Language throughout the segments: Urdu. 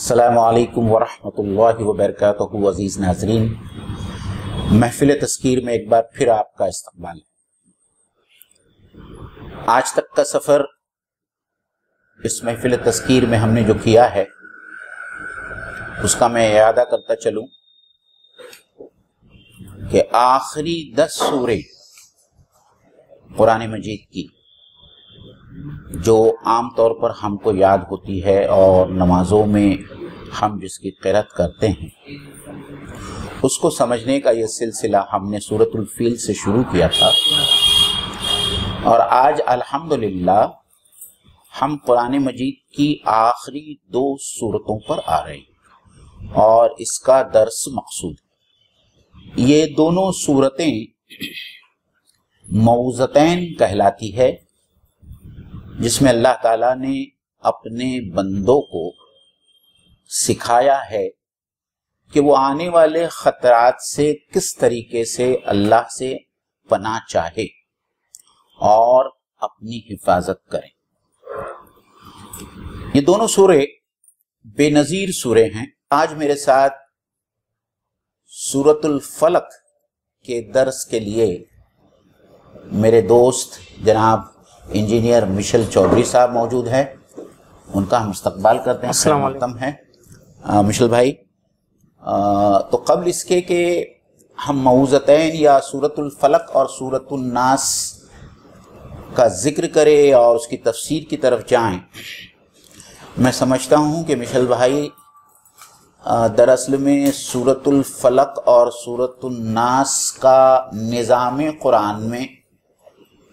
السلام علیکم ورحمۃ اللہ وبرکاتہ۔ عزیز ناظرین، محفل تذکیر میں ایک بار پھر آپ کا استقبال ہے۔ آج تک کا سفر اس محفل تذکیر میں ہم نے جو کیا ہے اس کا میں اعادہ کرتا چلوں کہ آخری 10 سورے قرآن مجید کی جو عام طور پر ہم کو یاد ہوتی ہے اور نمازوں میں ہم جس کی قرأت کرتے ہیں، اس کو سمجھنے کا یہ سلسلہ ہم نے سورۃ الفیل سے شروع کیا تھا، اور آج الحمدللہ ہم قرآن مجید کی آخری 2 سورتوں پر آ رہے ہیں اور اس کا درس مقصود ہے۔ یہ دونوں سورتیں موعظتین کہلاتی ہے، جس میں اللہ تعالیٰ نے اپنے بندوں کو سکھایا ہے کہ وہ آنے والے خطرات سے کس طریقے سے اللہ سے پناہ چاہے اور اپنی حفاظت کریں۔ یہ دونوں سورے بے نظیر سورے ہیں۔ آج میرے ساتھ سورۃ الفلق کے درس کے لیے میرے دوست جناب انجینئر مشل چودھری صاحب موجود ہیں، ان کا ہم استقبال کرتے ہیں۔ السلام علیکم ہے مشل بھائی۔ تو قبل اس کے کہ ہم موعظتین یا سورۃ الفلق اور سورۃ الناس کا ذکر کریں اور اس کی تفسیر کی طرف جائیں، میں سمجھتا ہوں کہ مشل بھائی دراصل میں سورۃ الفلق اور سورۃ الناس کا نظام قرآن میں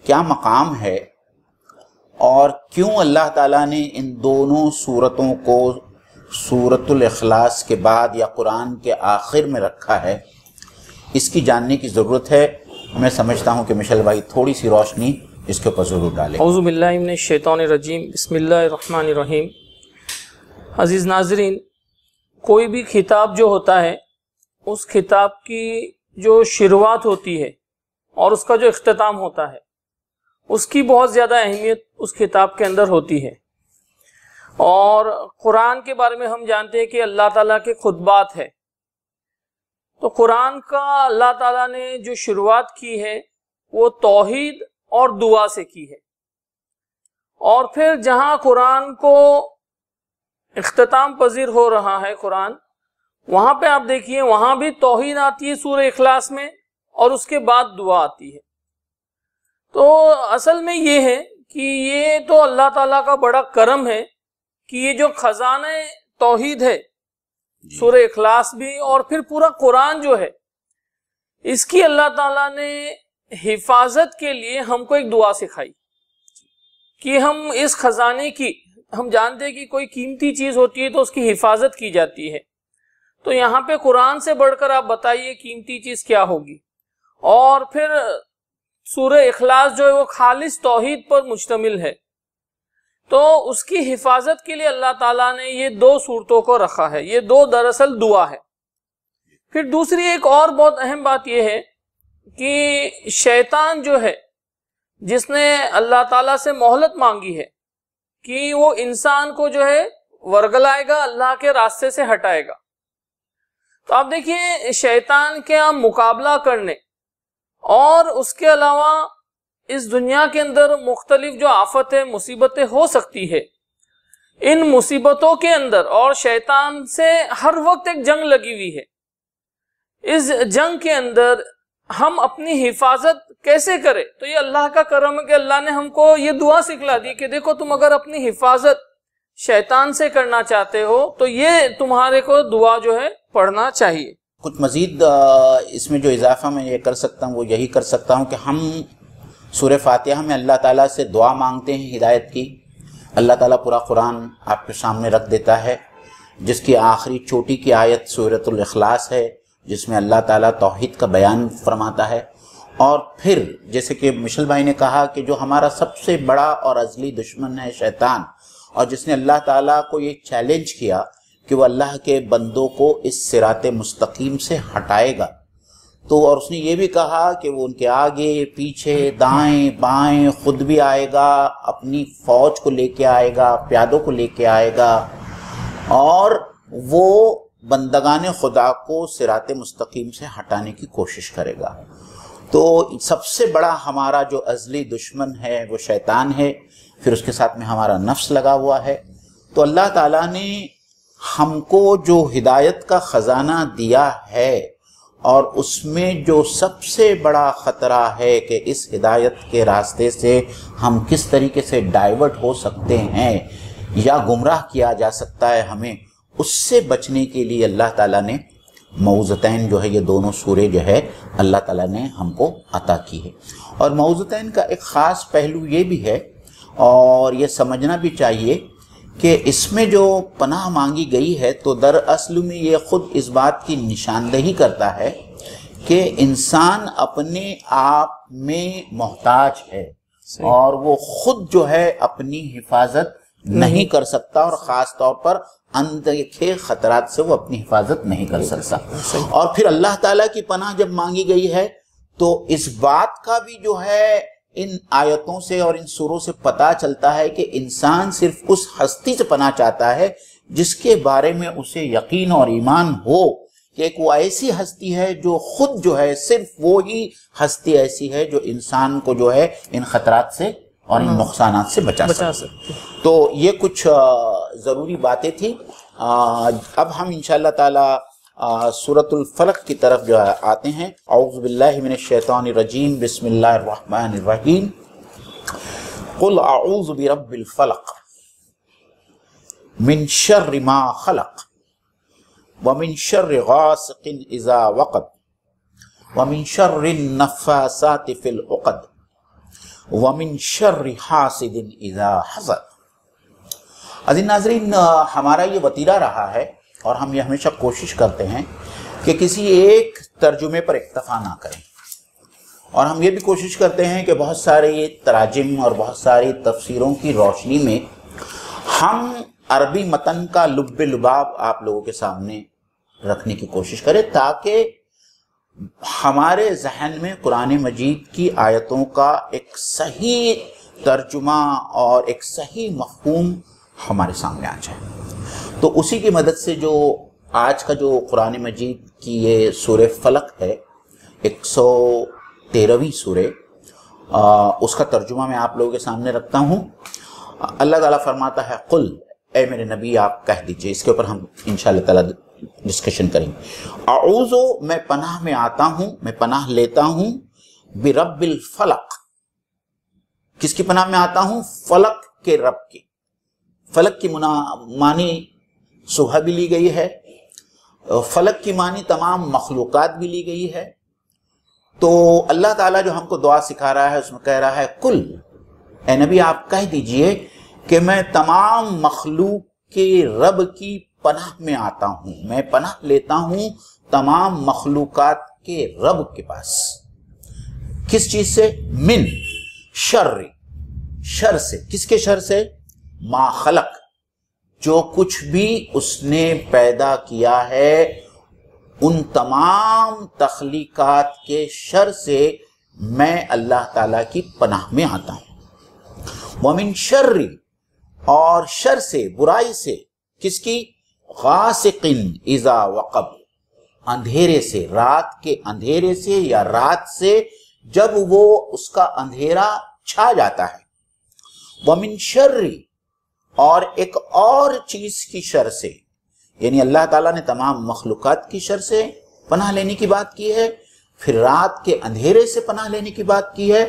کیا مقام ہے اور کیوں اللہ تعالیٰ نے ان دونوں سورتوں کو سورۃ الاخلاص کے بعد یا قرآن کے آخر میں رکھا ہے، اس کی جاننے کی ضرورت ہے۔ میں سمجھتا ہوں کہ مشل بھائی تھوڑی سی روشنی اس کے اوپر ضرور ڈالیں۔ اعوذ باللہ من الشیطان الرجیم، بسم اللہ الرحمن الرحیم۔ عزیز ناظرین، کوئی بھی خطاب جو ہوتا ہے، اس خطاب کی جو شروعات ہوتی ہے اور اس کا جو اختتام ہوتا ہے، اس کی بہت زیادہ اہمیت اس خطاب کے اندر ہوتی ہے۔ اور قرآن کے بارے میں ہم جانتے ہیں کہ اللہ تعالیٰ کے خطبات ہے، تو قرآن کا اللہ تعالیٰ نے جو شروعات کی ہے وہ توحید اور دعا سے کی ہے، اور پھر جہاں قرآن کو اختتام پذیر ہو رہا ہے قرآن، وہاں پہ آپ دیکھیے وہاں بھی توحید آتی ہے سورہ اخلاص میں، اور اس کے بعد دعا آتی ہے۔ تو اصل میں یہ ہے کہ یہ تو اللہ تعالیٰ کا بڑا کرم ہے کہ یہ جو خزانہ توحید ہے، سورہ اخلاص بھی اور پھر پورا قرآن جو ہے، اس کی اللہ تعالیٰ نے حفاظت کے لیے ہم کو ایک دعا سکھائی کہ ہم اس خزانے کی، ہم جانتے ہیں کہ کوئی قیمتی چیز ہوتی ہے تو اس کی حفاظت کی جاتی ہے، تو یہاں پہ قرآن سے بڑھ کر آپ بتائیے قیمتی چیز کیا ہوگی۔ اور پھر سورہ اخلاص جو ہے وہ خالص توحید پر مشتمل ہے، تو اس کی حفاظت کے لیے اللہ تعالیٰ نے یہ 2 صورتوں کو رکھا ہے۔ یہ 2 دراصل دعا ہے۔ پھر دوسری ایک اور بہت اہم بات یہ ہے کہ شیطان جو ہے، جس نے اللہ تعالیٰ سے مہلت مانگی ہے کہ وہ انسان کو جو ہے ورگلائے گا، اللہ کے راستے سے ہٹائے گا، تو آپ دیکھیے شیطان کے مقابلہ کرنے اور اس کے علاوہ اس دنیا کے اندر مختلف جو آفتیں، مصیبتیں ہو سکتی ہے، ان مصیبتوں کے اندر اور شیطان سے ہر وقت ایک جنگ لگی ہوئی ہے۔ اس جنگ کے اندر ہم اپنی حفاظت کیسے کریں؟ تو یہ اللہ کا کرم ہے کہ اللہ نے ہم کو یہ دعا سکھلا دی کہ دیکھو تم اگر اپنی حفاظت شیطان سے کرنا چاہتے ہو تو یہ تمہارے کو دعا جو ہے پڑھنا چاہیے۔ کچھ مزید اس میں جو اضافہ میں یہ کر سکتا ہوں وہ یہی کر سکتا ہوں کہ ہم سورہ فاتحہ میں اللہ تعالیٰ سے دعا مانگتے ہیں ہدایت کی۔ اللہ تعالیٰ پورا قرآن آپ کے سامنے رکھ دیتا ہے، جس کی آخری چوٹی کی آیت سورۃ الاخلاص ہے، جس میں اللہ تعالیٰ توحید کا بیان فرماتا ہے۔ اور پھر جیسے کہ مشل بھائی نے کہا کہ جو ہمارا سب سے بڑا اور ازلی دشمن ہے شیطان، اور جس نے اللہ تعالیٰ کو یہ چیلنج کیا کہ وہ اللہ کے بندوں کو اس صراط مستقیم سے ہٹائے گا، تو اور اس نے یہ بھی کہا کہ وہ ان کے آگے پیچھے دائیں بائیں خود بھی آئے گا، اپنی فوج کو لے کے آئے گا، پیادوں کو لے کے آئے گا، اور وہ بندگان خدا کو صراط مستقیم سے ہٹانے کی کوشش کرے گا۔ تو سب سے بڑا ہمارا جو ازلی دشمن ہے وہ شیطان ہے، پھر اس کے ساتھ میں ہمارا نفس لگا ہوا ہے۔ تو اللہ تعالیٰ نے ہم کو جو ہدایت کا خزانہ دیا ہے، اور اس میں جو سب سے بڑا خطرہ ہے کہ اس ہدایت کے راستے سے ہم کس طریقے سے ڈائیورٹ ہو سکتے ہیں یا گمراہ کیا جا سکتا ہے ہمیں، اس سے بچنے کے لیے اللہ تعالیٰ نے معوذتین جو ہے، یہ دونوں سورے جو ہے اللہ تعالیٰ نے ہم کو عطا کی ہے۔ اور معوذتین کا ایک خاص پہلو یہ بھی ہے، اور یہ سمجھنا بھی چاہیے کہ اس میں جو پناہ مانگی گئی ہے تو دراصل میں یہ خود اس بات کی نشاندہی کرتا ہے کہ انسان اپنے آپ میں محتاج ہے، اور وہ خود جو ہے اپنی حفاظت نہیں کر سکتا، اور خاص طور پر اندیکھے خطرات سے وہ اپنی حفاظت نہیں کر سکتا۔ اور پھر اللہ تعالیٰ کی پناہ جب مانگی گئی ہے تو اس بات کا بھی جو ہے ان آیتوں سے اور ان سوروں سے پتہ چلتا ہے کہ انسان صرف اس ہستی سے پناہ چاہتا ہے جس کے بارے میں اسے یقین اور ایمان ہو کہ ایک وہ ایسی ہستی ہے جو خود جو ہے، صرف وہی ہستی ایسی ہے جو انسان کو جو ہے ان خطرات سے اور ان نقصانات سے بچا سکتے۔ تو یہ کچھ ضروری باتیں تھیں۔ اب ہم انشاءاللہ تعالی سورۃ الفلق کی طرف جو آتے ہیں۔ اعوذ باللہ من الشیطان الرجیم، بسم اللہ الرحمن الرحیم۔ قل اعوذ برب الفلق من شر ما خلق ومن شر غاسق اذا وقب ومن شر النفاثات في العقد ومن شر حاسد اذا حسد۔ عزیز ناظرین، ہمارا یہ وتیرہ رہا ہے اور ہم یہ ہمیشہ کوشش کرتے ہیں کہ کسی ایک ترجمے پر اکتفا نہ کریں، اور ہم یہ بھی کوشش کرتے ہیں کہ بہت سارے تراجم اور بہت ساری تفسیروں کی روشنی میں ہم عربی متن کا لب لباب آپ لوگوں کے سامنے رکھنے کی کوشش کریں، تاکہ ہمارے ذہن میں قرآن مجید کی آیتوں کا ایک صحیح ترجمہ اور ایک صحیح مفہوم ہمارے سامنے آ جائے۔ تو اسی کی مدد سے جو آج کا جو قرآن مجید کی یہ سورہ فلق ہے، 113ویں سورہ، اس کا ترجمہ میں آپ لوگوں کے سامنے رکھتا ہوں۔ اللہ تعالیٰ فرماتا ہے، قل، اے میرے نبی آپ کہہ دیجئے۔ اس کے اوپر ہم انشاءاللہ تعالیٰ ڈسکشن کریں گے۔ اعوذ، میں پناہ میں آتا ہوں، میں پناہ لیتا ہوں، برب الفلق، کس کی پناہ میں آتا ہوں؟ فلق کے رب کی۔ فلق کی معنی صبح بھی لی گئی ہے، فلق کی معنی تمام مخلوقات بھی لی گئی ہے۔ تو اللہ تعالیٰ جو ہم کو دعا سکھا رہا ہے اس میں کہہ رہا ہے، کل، اے نبی آپ کہہ دیجئے کہ میں تمام مخلوق کے رب کی پناہ میں آتا ہوں، میں پناہ لیتا ہوں تمام مخلوقات کے رب کے پاس۔ کس چیز سے؟ من شر، شر سے۔ کس کے شر سے؟ ما خلق، جو کچھ بھی اس نے پیدا کیا ہے ان تمام تخلیقات کے شر سے میں اللہ تعالیٰ کی پناہ میں آتا ہوں۔ ومن شر، اور شر سے، برائی سے، کس کی؟ غاسق اذا وقب، اندھیرے سے، رات کے اندھیرے سے یا رات سے جب وہ اس کا اندھیرا چھا جاتا ہے۔ ومن شر، اور ایک اور چیز کی شر سے، یعنی اللہ تعالیٰ نے تمام مخلوقات کی شر سے پناہ لینے کی بات کی ہے، پھر رات کے اندھیرے سے پناہ لینے کی بات کی ہے،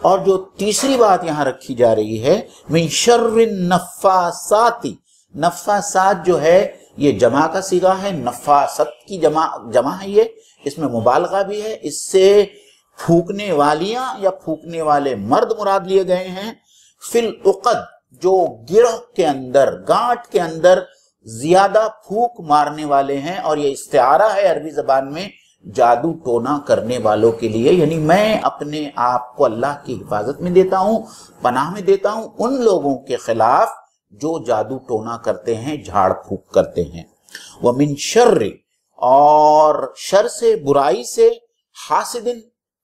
اور جو تیسری بات یہاں رکھی جا رہی ہے، من شر النفاثات، نفاثات جو ہے یہ جمع کا صیغہ ہے، نفاست کی جمع ہے، یہ اس میں مبالغہ بھی ہے، اس سے پھونکنے والیاں یا پھونکنے والے مرد مراد لیے گئے ہیں۔ فی العقد، جو گرہ کے اندر، گانٹ کے اندر زیادہ پھونک مارنے والے ہیں، اور یہ استعارہ ہے عربی زبان میں جادو ٹونا کرنے والوں کے لیے، یعنی میں اپنے آپ کو اللہ کی حفاظت میں دیتا ہوں، پناہ میں دیتا ہوں ان لوگوں کے خلاف جو جادو ٹونا کرتے ہیں، جھاڑ پھونک کرتے ہیں۔ ومن شر، اور شر سے، برائی سے، حاسد،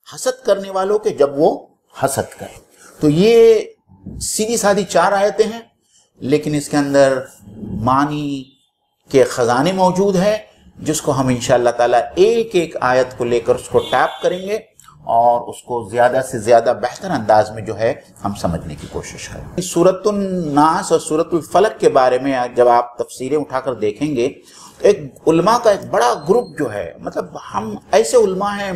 حسد کرنے والوں کے جب وہ حسد کریں۔ تو یہ سیدھی سادھی 4 آیتیں ہیں، لیکن اس کے اندر معنی کے خزانے موجود ہیں، جس کو ہم انشاءاللہ تعالیٰ ایک ایک آیت کو لے کر اس کو ٹیپ کریں گے اور اس کو زیادہ سے زیادہ بہتر انداز میں جو ہے ہم سمجھنے کی کوشش کریں۔ سورۃ الناس اور سورۃ الفلق کے بارے میں جب آپ تفسیریں اٹھا کر دیکھیں گے، ایک علماء کا ایک بڑا گروپ جو ہے، مطلب ہم ایسے علماء ہیں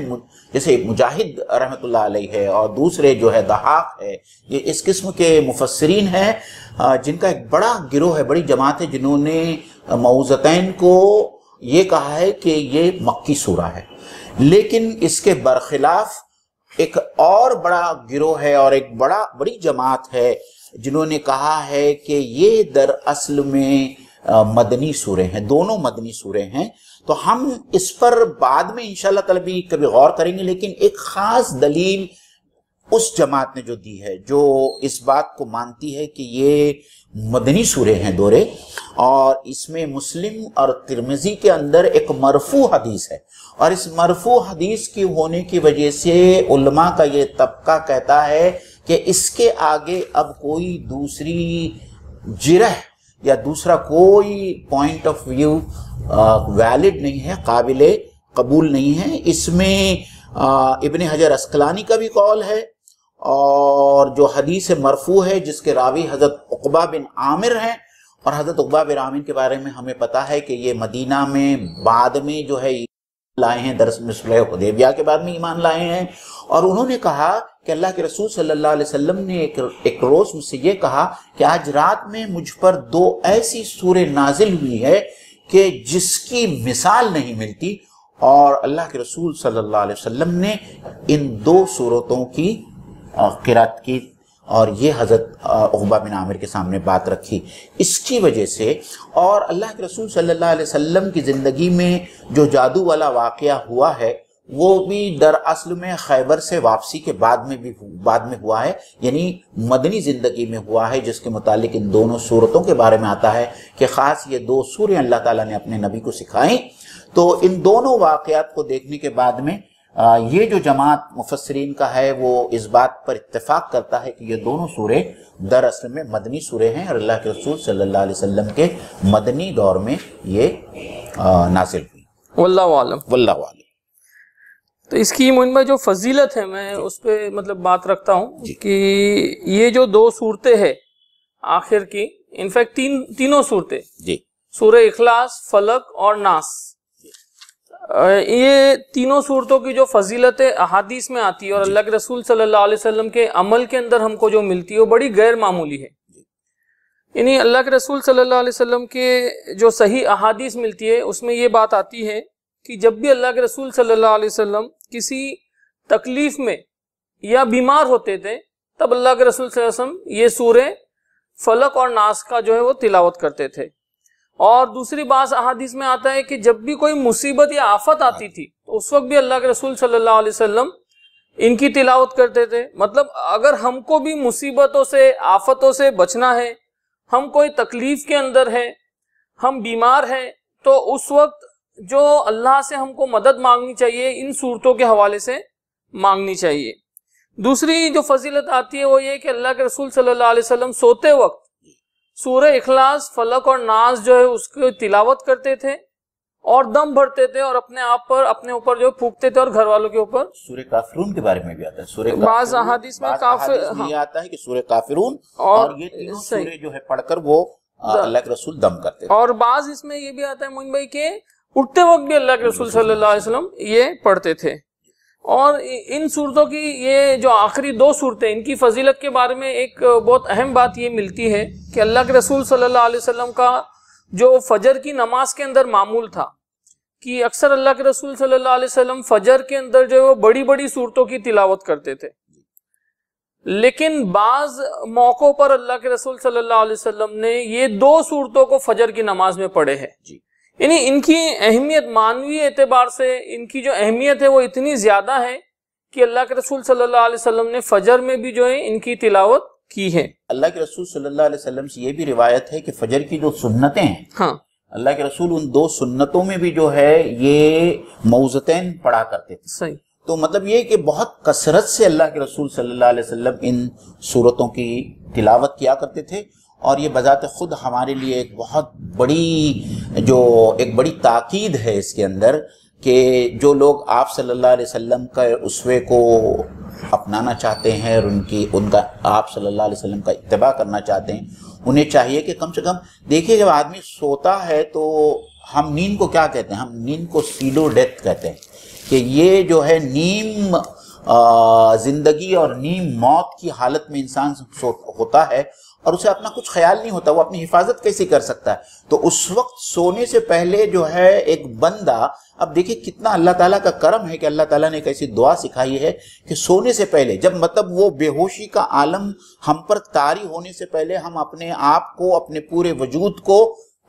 جیسے مجاہد رحمۃ اللہ علیہ ہے اور دوسرے جو ہے ضحاک ہے، یہ اس قسم کے مفسرین ہیں جن کا ایک بڑا گروہ ہے، بڑی جماعت ہے، جنہوں نے معوذتین کو یہ کہا ہے کہ یہ مکی سورہ ہے۔ لیکن اس کے برخلاف ایک اور بڑا گروہ ہے اور ایک بڑی جماعت ہے جنہوں نے کہا ہے کہ یہ در اصل میں مدنی سورے ہیں، دونوں مدنی سورے ہیں۔ تو ہم اس پر بعد میں انشاءاللہ تعالی بھی کبھی غور کریں گے، لیکن ایک خاص دلیل اس جماعت نے جو دی ہے، جو اس بات کو مانتی ہے کہ یہ مدنی سورے ہیں دورے، اور اس میں مسلم اور ترمذی کے اندر ایک مرفوع حدیث ہے، اور اس مرفوع حدیث کی ہونے کی وجہ سے علماء کا یہ طبقہ کہتا ہے کہ اس کے آگے اب کوئی دوسری جرح یا دوسرا کوئی پوائنٹ آف ویو ویلڈ نہیں ہے، قابل قبول نہیں ہے۔ اس میں ابن حجر عسقلانی کا بھی قول ہے، اور جو حدیث مرفوع ہے جس کے راوی حضرت عقبہ بن عامر ہیں، اور حضرت عقبہ بن عامر کے بارے میں ہمیں پتہ ہے کہ یہ مدینہ میں بعد میں جو ہے لائے ہیں، دراصل صلح حدیبیہ کے بعد میں ایمان لائے ہیں، اور انہوں نے کہا کہ اللہ کے رسول صلی اللہ علیہ وسلم نے ایک روز مجھ سے یہ کہا کہ آج رات میں مجھ پر 2 ایسی سوریں نازل ہوئی ہے کہ جس کی مثال نہیں ملتی، اور اللہ کے رسول صلی اللہ علیہ وسلم نے ان 2 سورتوں کی قرات کی، اور یہ حضرت عقبہ بن عامر کے سامنے بات رکھی۔ اس کی وجہ سے، اور اللہ کے رسول صلی اللہ علیہ وسلم کی زندگی میں جو جادو والا واقعہ ہوا ہے وہ بھی در اصل میں خیبر سے واپسی کے بعد میں ہوا ہے، یعنی مدنی زندگی میں ہوا ہے، جس کے متعلق ان دونوں صورتوں کے بارے میں آتا ہے کہ خاص یہ 2 سوریں اللہ تعالیٰ نے اپنے نبی کو سکھائیں۔ تو ان دونوں واقعات کو دیکھنے کے بعد میں یہ جو جماعت مفسرین کا ہے وہ اس بات پر اتفاق کرتا ہے کہ یہ دونوں سورے در اصل میں مدنی سورے ہیں، اور اللہ کے رسول صلی اللہ علیہ وسلم کے مدنی دور میں یہ نازل ہوئی۔ واللہ عالم۔ واللہ عالم۔ تو اس کی مجمع جو فضیلت ہے، میں اس پہ مطلب بات رکھتا ہوں کہ یہ جو 2 صورتیں ہیں آخر کی، انفیکٹ تینوں صورتیں، سورہ اخلاص، فلق اور ناس، یہ تینوں صورتوں کی جو فضیلتیں احادیث میں آتی ہے اور اللہ کے رسول صلی اللہ علیہ وسلم کے عمل کے اندر ہم کو جو ملتی ہے وہ بڑی غیر معمولی ہے۔ یعنی اللہ کے رسول صلی اللہ علیہ وسلم کے جو صحیح احادیث ملتی ہے اس میں یہ بات آتی ہے کہ جب بھی اللہ کے رسول صلی اللہ علیہ وسلم کسی تکلیف میں یا بیمار ہوتے تھے تب اللہ کے رسول صلی اللہ علیہ وسلم یہ سورہ فلق اور ناس کا جو ہے وہ تلاوت کرتے تھے۔ اور دوسری بات احادیث میں آتا ہے کہ جب بھی کوئی مصیبت یا آفت آتی تھی تو اس وقت بھی اللہ کے رسول صلی اللہ علیہ وسلم ان کی تلاوت کرتے تھے۔ مطلب اگر ہم کو بھی مصیبتوں سے، آفتوں سے بچنا ہے، ہم کوئی تکلیف کے اندر ہے، ہم بیمار ہیں، تو اس وقت جو اللہ سے ہم کو مدد مانگنی چاہیے ان صورتوں کے حوالے سے مانگنی چاہیے۔ دوسری جو فضیلت آتی ہے وہ یہ کہ اللہ کے رسول صلی اللہ علیہ وسلم سوتے وقت سورہ اخلاص، فلق اور ناس جو ہے اس کی تلاوت کرتے تھے اور دم بھرتے تھے اور اپنے اوپر جو پھونکتے تھے اور گھر والوں کے اوپر۔ سورہ کافرون کے بارے میں بھی آتا ہے، سورہ بعض احادیث میں یہ آتا ہے کہ سورہ کافرون، اور یہ تینوں سورے جو ہے پڑھ کر وہ اللہ کے رسول دم کرتے تھے۔ اور بعض اس میں یہ بھی آتا ہے موین بھائی کہ اٹھتے وقت بھی اللہ کے رسول صلی اللہ علیہ وسلم یہ پڑھتے تھے۔ اور ان صورتوں کی یہ جو آخری 2 صورتیں، ان کی فضیلت کے بارے میں ایک بہت اہم بات یہ ملتی ہے کہ اللہ کے رسول صلی اللہ علیہ وسلم کا جو فجر کی نماز کے اندر معمول تھا کہ اکثر اللہ کے رسول صلی اللہ علیہ وسلم فجر کے اندر جو ہے وہ بڑی بڑی صورتوں کی تلاوت کرتے تھے، لیکن بعض موقعوں پر اللہ کے رسول صلی اللہ علیہ وسلم نے یہ 2 صورتوں کو فجر کی نماز میں پڑھے ہیں۔ یعنی ان کی اہمیت معنوی اعتبار سے ان کی جو اہمیت ہے وہ اتنی زیادہ ہے کہ اللہ کے رسول صلی اللہ علیہ وسلم نے فجر میں بھی جو ہے ان کی تلاوت کی ہے۔ اللہ کے رسول صلی اللہ علیہ وسلم سے یہ بھی روایت ہے کہ فجر کی جو سنتیں ہیں، اللہ کے رسول ان 2 سنتوں میں بھی جو ہے یہ موعظتین پڑھا کرتے تھے۔ صحیح۔ تو مطلب یہ کہ بہت کثرت سے اللہ کے رسول صلی اللہ علیہ وسلم ان صورتوں کی تلاوت کیا کرتے تھے، اور یہ بذات خود ہمارے لیے ایک بہت بڑی تاکید ہے اس کے اندر کہ جو لوگ آپ صلی اللہ علیہ وسلم کا اسوے کو اپنانا چاہتے ہیں اور ان کا آپ صلی اللہ علیہ وسلم کا اتباع کرنا چاہتے ہیں، انہیں چاہیے کہ کم سے کم دیکھیے جب آدمی سوتا ہے تو ہم نیند کو کیا کہتے ہیں؟ ہم نیند کو سیڈو ڈیتھ کہتے ہیں، کہ یہ جو ہے نیم زندگی اور نیم موت کی حالت میں انسان ہوتا ہے اور اسے اپنا کچھ خیال نہیں ہوتا، وہ اپنی حفاظت کیسے کر سکتا ہے؟ تو اس وقت سونے سے پہلے جو ہے ایک بندہ، اب دیکھیں کتنا اللہ تعالیٰ کا کرم ہے کہ اللہ تعالیٰ نے ایک ایسی دعا سکھائی ہے کہ سونے سے پہلے، جب مطلب وہ بے ہوشی کا عالم ہم پر طاری ہونے سے پہلے ہم اپنے آپ کو، اپنے پورے وجود کو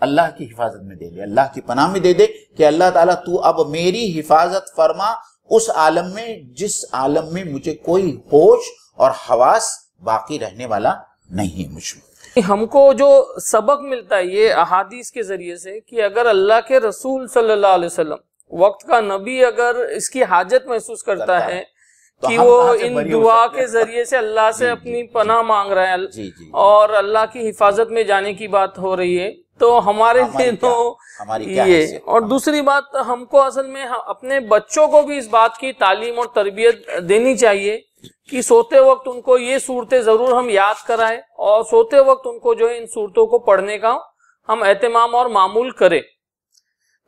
اللہ کی حفاظت میں دے دے، اللہ کی پناہ میں دے دے کہ اللہ تعالیٰ تو اب میری حفاظت فرما اس عالم میں جس عالم میں مجھے کوئی ہوش اور حواس باقی رہنے والا نہیں ہے مجھ میں۔ ہم کو جو سبق ملتا ہے یہ احادیث کے ذریعے سے کہ اگر اللہ کے رسول صلی اللہ علیہ وسلم، وقت کا نبی، اگر اس کی حاجت محسوس کرتا ہے کہ وہ ان دعا کے ذریعے سے اللہ سے اپنی پناہ مانگ رہا ہے اور اللہ کی حفاظت میں جانے کی بات ہو رہی ہے، تو ہمارے لیے تو یہ۔ اور دوسری بات، ہم کو اصل میں اپنے بچوں کو بھی اس بات کی تعلیم اور تربیت دینی چاہیے کہ سوتے وقت ان کو یہ صورتیں ضرور ہم یاد کرائیں اور سوتے وقت ان کو جو ہے ان صورتوں کو پڑھنے کا ہم اہتمام اور معمول کریں۔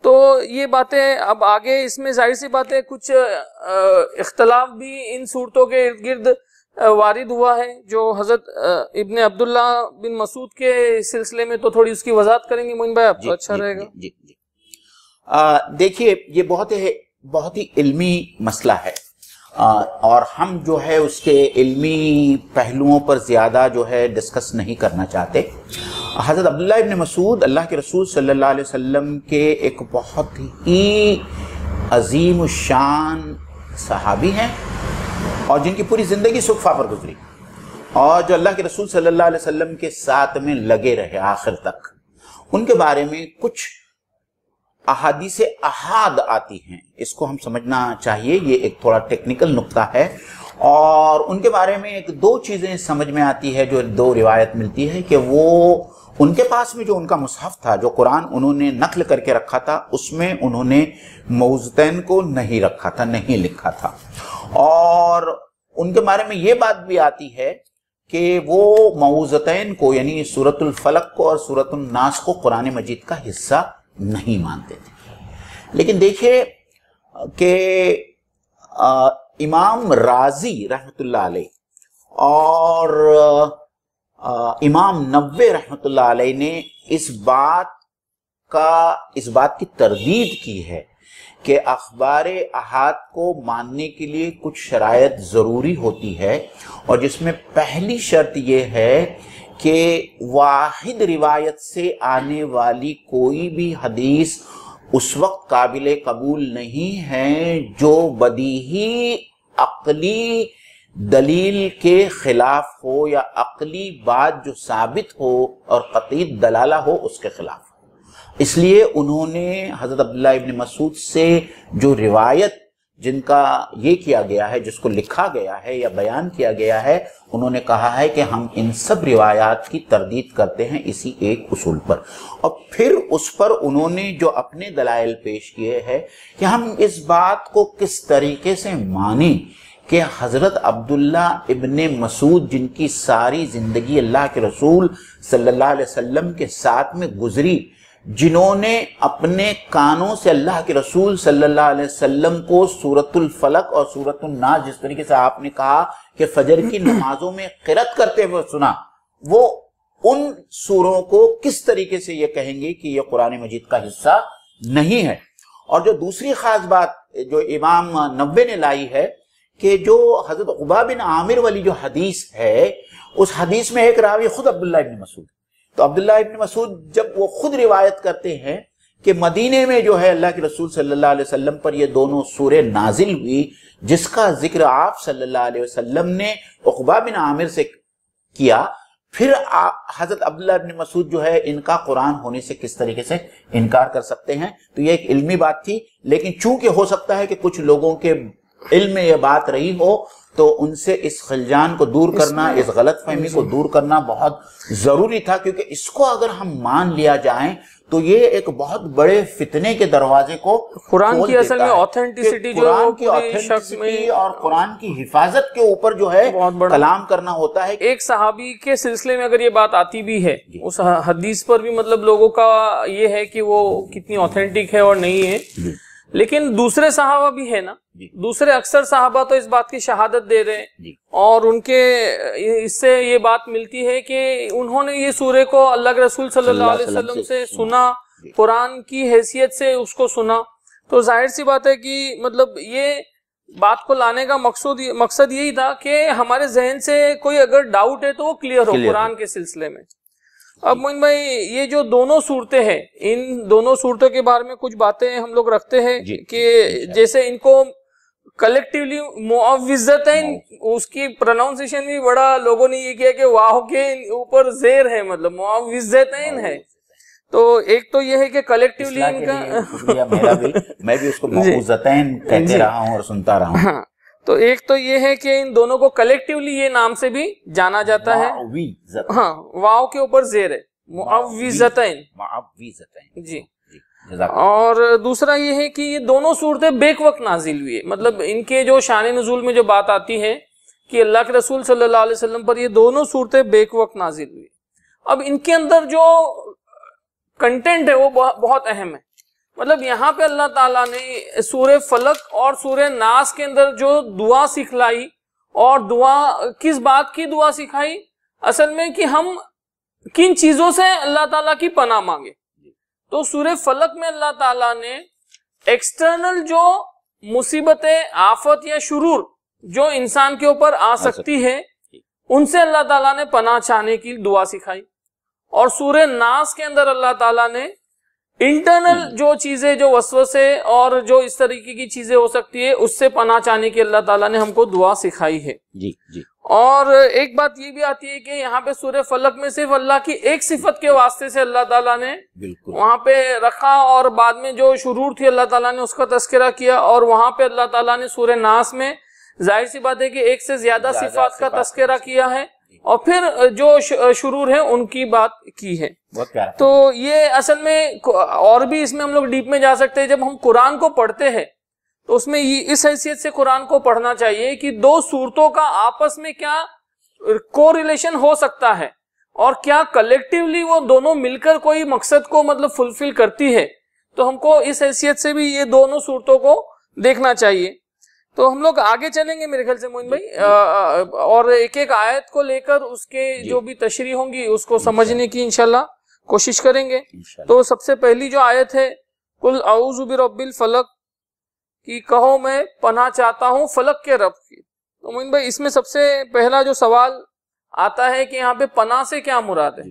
تو یہ باتیں اب آگے اس میں ظاہر سی بات ہے کچھ اختلاف بھی ان صورتوں کے ارد گرد وارد ہوا ہے، جو حضرت ابن عبداللہ بن مسعود کے سلسلے میں، تو تھوڑی اس کی وضاحت کریں گے معین بھائی آپ تو اچھا رہے گا۔ دیکھیے یہ بہت ہی علمی مسئلہ ہے اور ہم جو ہے اس کے علمی پہلوؤں پر زیادہ جو ہے ڈسکس نہیں کرنا چاہتے۔ حضرت عبداللہ ابن مسعود اللہ کے رسول صلی اللہ علیہ وسلم کے ایک بہت ہی عظیم الشان صحابی ہیں اور جن کی پوری زندگی صفحہ پر گزری اور جو اللہ کے رسول صلی اللہ علیہ وسلم کے ساتھ میں لگے رہے آخر تک۔ ان کے بارے میں کچھ احادیث احاد آتی ہیں، اس کو ہم سمجھنا چاہیے، یہ ایک تھوڑا ٹیکنیکل نقطہ ہے، اور ان کے بارے میں ایک دو چیزیں سمجھ میں آتی ہے، جو دو روایت ملتی ہے کہ وہ ان کے پاس میں جو ان کا مصحف تھا، جو قرآن انہوں نے نقل کر کے رکھا تھا، اس میں انہوں نے موعظتین کو نہیں رکھا تھا، نہیں لکھا تھا، اور ان کے بارے میں یہ بات بھی آتی ہے کہ وہ موعظتین کو یعنی سورۃ الفلق کو اور سورۃ الناس کو قرآن مجید کا حصہ نہیں مانتے تھے۔ لیکن دیکھیں کہ امام رازی رحمۃ اللہ علیہ اور امام نووی رحمۃ اللہ علیہ نے اس بات کی تردید کی ہے کہ اخبار احاد کو ماننے کے لیے کچھ شرائط ضروری ہوتی ہے، اور جس میں پہلی شرط یہ ہے کہ واحد روایت سے آنے والی کوئی بھی حدیث اس وقت قابل قبول نہیں ہے جو بدیہی عقلی دلیل کے خلاف ہو یا عقلی بات جو ثابت ہو اور قطعی دلالہ ہو اس کے خلاف ہو۔ اس لیے انہوں نے حضرت عبداللہ ابن مسعود سے جو روایت جن کا یہ کیا گیا ہے، جس کو لکھا گیا ہے یا بیان کیا گیا ہے، انہوں نے کہا ہے کہ ہم ان سب روایات کی تردید کرتے ہیں اسی ایک اصول پر، اور پھر اس پر انہوں نے جو اپنے دلائل پیش کیے ہیں کہ ہم اس بات کو کس طریقے سے مانیں کہ حضرت عبداللہ ابن مسعود جن کی ساری زندگی اللہ کے رسول صلی اللہ علیہ وسلم کے ساتھ میں گزری، جنہوں نے اپنے کانوں سے اللہ کے رسول صلی اللہ علیہ وسلم کو سورۃ الفلق اور سورۃ الناس، جس طریقے سے آپ نے کہا کہ فجر کی نمازوں میں قرأت کرتے ہوئے سنا، وہ ان سوروں کو کس طریقے سے یہ کہیں گے کہ یہ قرآن مجید کا حصہ نہیں ہے۔ اور جو دوسری خاص بات جو امام نووی نے لائی ہے کہ جو حضرت عقبہ بن عامر والی جو حدیث ہے، اس حدیث میں ایک راوی خود عبداللہ ابن مسعود، تو عبداللہ ابن مسعود جب وہ خود روایت کرتے ہیں کہ مدینے میں جو ہے اللہ کے رسول صلی اللہ علیہ وسلم پر یہ دونوں سوریں نازل ہوئی، جس کا ذکر آپ صلی اللہ علیہ وسلم نے عقبہ بن عامر سے کیا، پھر حضرت عبداللہ ابن مسعود جو ہے ان کا قرآن ہونے سے کس طریقے سے انکار کر سکتے ہیں؟ تو یہ ایک علمی بات تھی، لیکن چونکہ ہو سکتا ہے کہ کچھ لوگوں کے علم میں یہ بات رہی ہو تو ان سے اس خلجان کو دور کرنا، اس غلط فہمی کو دور کرنا بہت ضروری تھا، کیونکہ اس کو اگر ہم مان لیا جائیں تو یہ ایک بہت بڑے فتنے کے دروازے کو قرآن کی اصل میں آتھینٹسٹی جو قرآن کی آتھینٹسٹی اور قرآن کی حفاظت کے اوپر جو ہے کلام کرنا ہوتا ہے۔ ایک صحابی کے سلسلے میں اگر یہ بات آتی بھی ہے، اس حدیث پر بھی مطلب لوگوں کا یہ ہے کہ وہ کتنی آتھینٹک ہے اور نہیں ہے، لیکن دوسرے صحابہ بھی ہے نا، دوسرے اکثر صحابہ تو اس بات کی شہادت دے رہے ہیں، اور ان کے اس سے یہ بات ملتی ہے کہ انہوں نے یہ سورہ کو اللہ کے رسول صلی اللہ علیہ وسلم سے سنا، قرآن کی حیثیت سے اس کو سنا، تو ظاہر سی بات ہے کہ مطلب یہ بات کو لانے کا مقصد یہی تھا کہ ہمارے ذہن سے کوئی اگر ڈاؤٹ ہے تو وہ کلیئر ہو قرآن کے سلسلے میں۔ اب معین بھائی یہ جو دونوں صورتیں ہیں، ان دونوں صورتوں کے بارے میں کچھ باتیں ہم لوگ رکھتے ہیں کہ جیسے ان کو کلیکٹیولی معوذتین، اس کی پروناؤنسیشن بھی بڑا لوگوں نے یہ کیا کہ واو کے اوپر زیر ہے، مطلب معوذتین ہے، تو ایک تو یہ ہے کہ کلیکٹیولی ان کا میں بھی اس کو معوذتین کہتے رہا ہوں اور سنتا رہا ہوں، تو ایک تو یہ ہے کہ ان دونوں کو کلیکٹیولی یہ نام سے بھی جانا جاتا ہے، ہاں واو کے اوپر زیر ہے، معوذتین جی۔ اور دوسرا یہ ہے کہ یہ دونوں صورتیں بیک وقت نازل ہوئی ہے، مطلب ان کے جو شان نزول میں جو بات آتی ہے کہ اللہ کے رسول صلی اللہ علیہ وسلم پر یہ دونوں صورتیں بیک وقت نازل ہوئی۔ اب ان کے اندر جو کنٹینٹ ہے وہ بہت اہم ہے، مطلب یہاں پہ اللہ تعالیٰ نے سورہ فلق اور سورہ ناس کے اندر جو دعا سکھلائی، اور دعا کس بات کی دعا سکھائی اصل میں کہ ہم کن چیزوں سے اللہ تعالیٰ کی پناہ مانگے، تو سورہ فلق میں اللہ تعالیٰ نے ایکسٹرنل جو مصیبتیں، آفت یا شرور جو انسان کے اوپر آ سکتی ہے ان سے اللہ تعالیٰ نے پناہ چاہنے کی دعا سکھائی، اور سورہ ناس کے اندر اللہ تعالیٰ نے انٹرنل جو چیزیں، جو وسوسے اور جو اس طریقے کی چیزیں ہو سکتی ہے اس سے پناہ چاہنے کی اللہ تعالیٰ نے ہم کو دعا سکھائی ہے۔ اور ایک بات یہ بھی آتی ہے کہ یہاں پہ سورہ فلق میں صرف اللہ کی ایک صفت کے واسطے سے اللہ تعالیٰ نے وہاں پہ رکھا، اور بعد میں جو شرور تھی اللہ تعالیٰ نے اس کا تذکرہ کیا، اور وہاں پہ اللہ تعالیٰ نے سورہ ناس میں ظاہر سی بات ہے کہ ایک سے زیادہ صفات کا تذکرہ کیا ہے، اور پھر جو شرور ہیں ان کی بات کی ہے۔ تو یہ اصل میں اور بھی اس میں ہم لوگ ڈیپ میں جا سکتے ہیں، جب ہم قرآن کو پڑھتے ہیں تو اس میں اس حیثیت سے قرآن کو پڑھنا چاہیے کہ دو صورتوں کا آپس میں کیا کو ریلیشن ہو سکتا ہے، اور کیا کلیکٹیولی وہ دونوں مل کر کوئی مقصد کو مطلب فلفل کرتی ہے، تو ہم کو اس حیثیت سے بھی یہ دونوں صورتوں کو دیکھنا چاہیے۔ تو ہم لوگ آگے چلیں گے میرے خیال سے معین بھائی، اور ایک ایک آیت کو لے کر اس کے جو بھی تشریح ہوں گی اس کو سمجھنے کی انشاءاللہ کوشش کریں گے۔ تو سب سے پہلی جو آیت ہے قل اعوذ برب الفلق، کی کہو میں پناہ چاہتا ہوں فلق کے رب کی۔ تو معین بھائی اس میں سب سے پہلا جو سوال آتا ہے کہ یہاں پہ پناہ سے کیا مراد ہے؟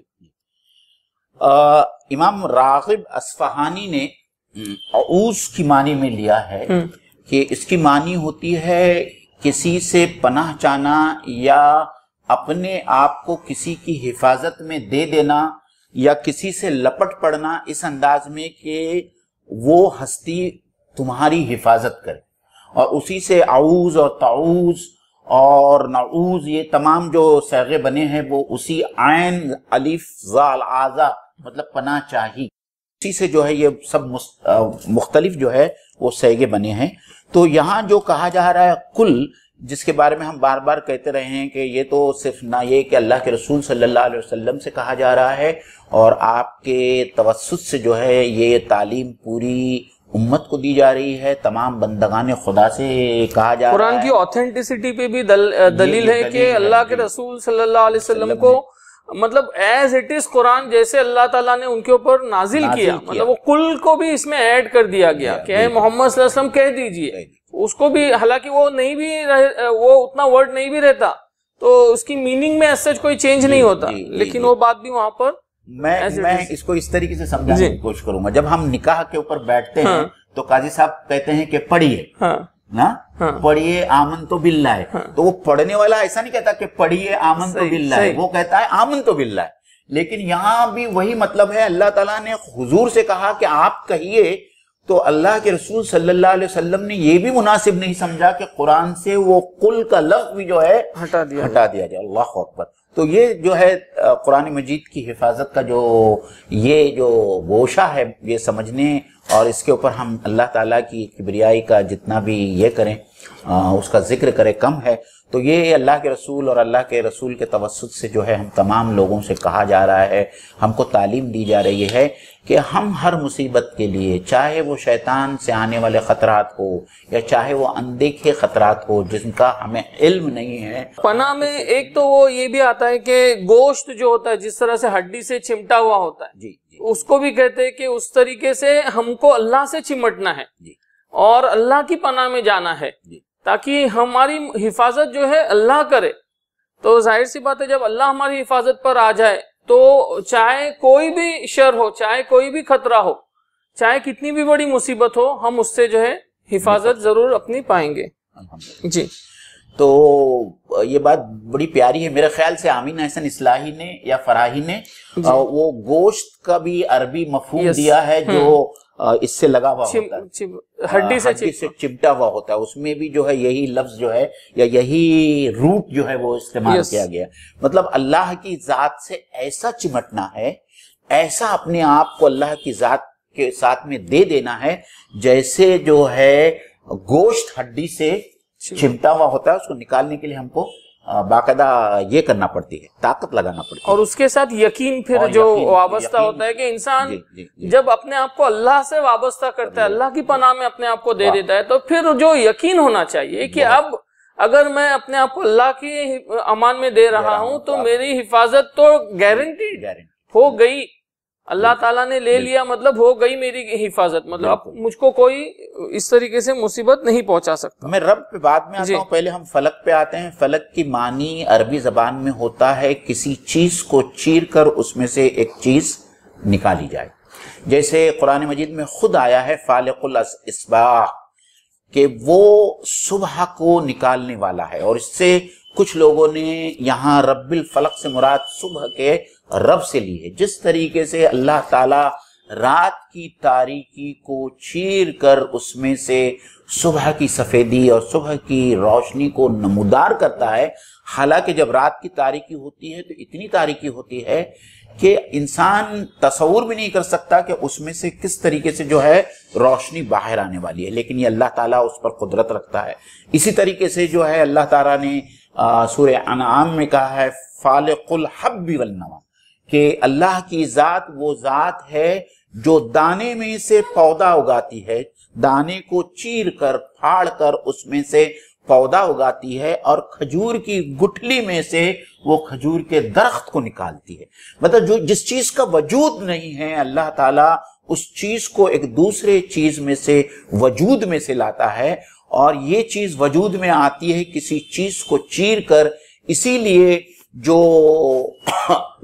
امام راغب اصفہانی نے اعوذ کی معنی میں لیا ہے کہ اس کی معنی ہوتی ہے کسی سے پناہ چاہنا یا اپنے آپ کو کسی کی حفاظت میں دے دینا یا کسی سے لپٹ پڑنا اس انداز میں کہ وہ ہستی تمہاری حفاظت کرے، اور اسی سے اعوذ اور تعوذ اور نعوذ یہ تمام جو صیغے بنے ہیں وہ اسی عین الف ذا العازا مطلب پناہ چاہی، اسی سے جو ہے یہ سب مختلف جو ہے وہ صیغے بنے ہیں۔ تو یہاں جو کہا جا رہا ہے کل، جس کے بارے میں ہم بار بار کہتے رہے ہیں کہ یہ تو صرف نہ یہ کہ اللہ کے رسول صلی اللہ علیہ وسلم سے کہا جا رہا ہے، اور آپ کے توسط سے جو ہے یہ تعلیم پوری امت کو دی جا رہی ہے، تمام بندگان خدا سے کہا جا رہا ہے۔ قرآن کی آتھینٹسٹی پہ بھی دلیل ہے کہ اللہ کے رسول صلی اللہ علیہ وسلم کو مطلب ایز اٹ از قرآن جیسے اللہ تعالیٰ نے ان کے اوپر نازل کیا، مطلب وہ کل کو بھی اس میں ایڈ کر دیا گیا کہ اے محمد صلی اللہ علیہ وسلم کہہ دیجئے، اس کو بھی حالانکہ وہ نہیں بھی وہ اتنا ورڈ نہیں بھی رہتا تو اس کی میننگ میں ایز سچ کوئی چینج نہیں ہوتا، لیکن وہ بات بھی وہاں پر میں اس کو اس طریقے سے سمجھانے کی کوشش کروں گا۔ جب ہم نکاح کے اوپر بیٹھتے ہیں تو قاضی صاحب کہتے ہیں کہ پڑھیے پڑھیے آمنتو باللہ، تو وہ پڑھنے والا ایسا نہیں کہتا کہ پڑھیے آمنتو باللہ، وہ کہتا ہے آمنتو باللہ۔ لیکن یہاں بھی وہی مطلب ہے، اللہ تعالیٰ نے حضور سے کہا کہ آپ کہیے تو اللہ کے رسول صلی اللہ علیہ وسلم نے یہ بھی مناسب نہیں سمجھا کہ قرآن سے وہ قل کا لفظ بھی جو ہے ہٹا دیا جائے. اللہ اکبر. تو یہ جو ہے قرآن مجید کی حفاظت کا یہ جو گوشہ ہے یہ سمجھنے اور اس کے اوپر ہم اللہ تعالیٰ کی کبریائی کا جتنا بھی یہ کریں اس کا ذکر کریں کم ہے. تو یہ اللہ کے رسول اور اللہ کے رسول کے توسط سے جو ہے ہم تمام لوگوں سے کہا جا رہا ہے, ہم کو تعلیم دی جا رہی ہے کہ ہم ہر مصیبت کے لیے, چاہے وہ شیطان سے آنے والے خطرات ہو یا چاہے وہ اندیکھے خطرات ہو جن کا ہمیں علم نہیں ہے, پناہ میں ایک تو وہ یہ بھی آتا ہے کہ گوشت جو ہوتا ہے جس طرح سے ہڈی سے چمٹا ہوا ہوتا ہے, جی اس کو بھی کہتے ہیں کہ اس طریقے سے ہم کو اللہ سے چمٹنا ہے اور اللہ کی پناہ میں جانا ہے تاکہ ہماری حفاظت جو ہے اللہ کرے. تو ظاہر سی بات ہے جب اللہ ہماری حفاظت پر آ جائے تو چاہے کوئی بھی شر ہو, چاہے کوئی بھی خطرہ ہو, چاہے کتنی بھی بڑی مصیبت ہو, ہم اس سے جو ہے حفاظت ضرور اپنی پائیں گے. جی تو یہ بات بڑی پیاری ہے. میرے خیال سے آمین احسن اصلاحی نے یا فراہی نے وہ گوشت کا بھی عربی مفہوم دیا ہے جو اس سے لگا ہوا ہوتا ہے, ہڈی سے چمٹا ہوا ہوتا ہے. اس میں بھی جو ہے یہی لفظ جو ہے یا یہی روٹ جو ہے وہ استعمال کیا گیا. مطلب اللہ کی ذات سے ایسا چمٹنا ہے, ایسا اپنے آپ کو اللہ کی ذات کے ساتھ میں دے دینا ہے جیسے جو ہے گوشت ہڈی سے چمٹا ہوا ہوتا ہے. اس کو نکالنے کے لیے ہم کو باقاعدہ یہ کرنا پڑتی ہے, طاقت لگانا پڑتی ہے. اور اس کے ساتھ یقین پھر جو وابستہ ہوتا ہے کہ انسان جب اپنے آپ کو اللہ سے وابستہ کرتا ہے, اللہ کی پناہ میں اپنے آپ کو دے دیتا ہے, تو پھر جو یقین ہونا چاہیے کہ اب اگر میں اپنے آپ کو اللہ کی امان میں دے رہا ہوں تو میری حفاظت تو گارنٹیڈ ہو گئی, اللہ تعالیٰ نے لے لیا, مطلب ہو گئی میری حفاظت, مطلب اب مجھ کو کوئی اس طریقے سے مصیبت نہیں پہنچا سکتا. میں رب پہ بعد میں آتا ہوں, پہلے ہم فلک پہ آتے ہیں. فلک کی معنی عربی زبان میں ہوتا ہے کسی چیز کو چیر کر اس میں سے ایک چیز نکالی جائے. جیسے قرآن مجید میں خود آیا ہے فالق الاصباح کہ وہ صبح کو نکالنے والا ہے, اور اس سے کچھ لوگوں نے یہاں رب الفلق سے مراد صبح کے رب سے لی ہے. جس طریقے سے اللہ تعالی رات کی تاریکی کو چیر کر اس میں سے صبح کی سفیدی اور صبح کی روشنی کو نمودار کرتا ہے, حالانکہ جب رات کی تاریکی ہوتی ہے تو اتنی تاریکی ہوتی ہے کہ انسان تصور بھی نہیں کر سکتا کہ اس میں سے کس طریقے سے جو ہے روشنی باہر آنے والی ہے, لیکن یہ اللہ تعالیٰ اس پر قدرت رکھتا ہے. اسی طریقے سے جو ہے اللہ تعالیٰ نے سورہ انعام میں کہا ہے فالق الحب والنوى کہ اللہ کی ذات وہ ذات ہے جو دانے میں سے پودا اگاتی ہے, دانے کو چیر کر پھاڑ کر اس میں سے پودا اگاتی ہے, اور کھجور کی گٹھلی میں سے وہ کھجور کے درخت کو نکالتی ہے. مطلب جو جس چیز کا وجود نہیں ہے اللہ تعالیٰ اس چیز کو ایک دوسرے چیز میں سے وجود میں سے لاتا ہے, اور یہ چیز وجود میں آتی ہے کسی چیز کو چیر کر. اسی لیے جو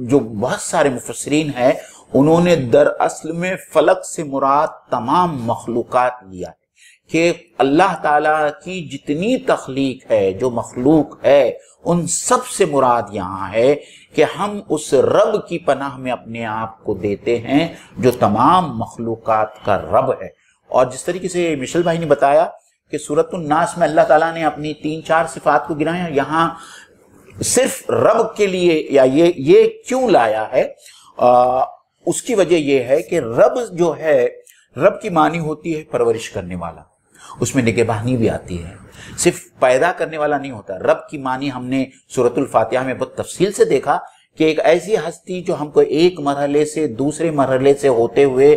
بہت سارے مفسرین ہیں انہوں نے دراصل میں فلک سے مراد تمام مخلوقات لیا ہے کہ اللہ تعالیٰ کی جتنی تخلیق ہے, جو مخلوق ہے, ان سب سے مراد یہاں ہے کہ ہم اس رب کی پناہ میں اپنے آپ کو دیتے ہیں جو تمام مخلوقات کا رب ہے. اور جس طریقے سے مشل بھائی نے بتایا کہ سورۃ الناس میں اللہ تعالیٰ نے اپنی 3-4 صفات کو گنایا, یہاں صرف رب کے لیے یا یہ کیوں لایا ہے, اس کی وجہ یہ ہے کہ رب جو ہے, رب کی معنی ہوتی ہے پرورش کرنے والا, اس میں نگہبانی بھی آتی ہے, صرف پیدا کرنے والا نہیں ہوتا. رب کی معنی ہم نے سورۃ الفاتحہ میں بہت تفصیل سے دیکھا کہ ایک ایسی ہستی جو ہم کو ایک مرحلے سے دوسرے مرحلے سے ہوتے ہوئے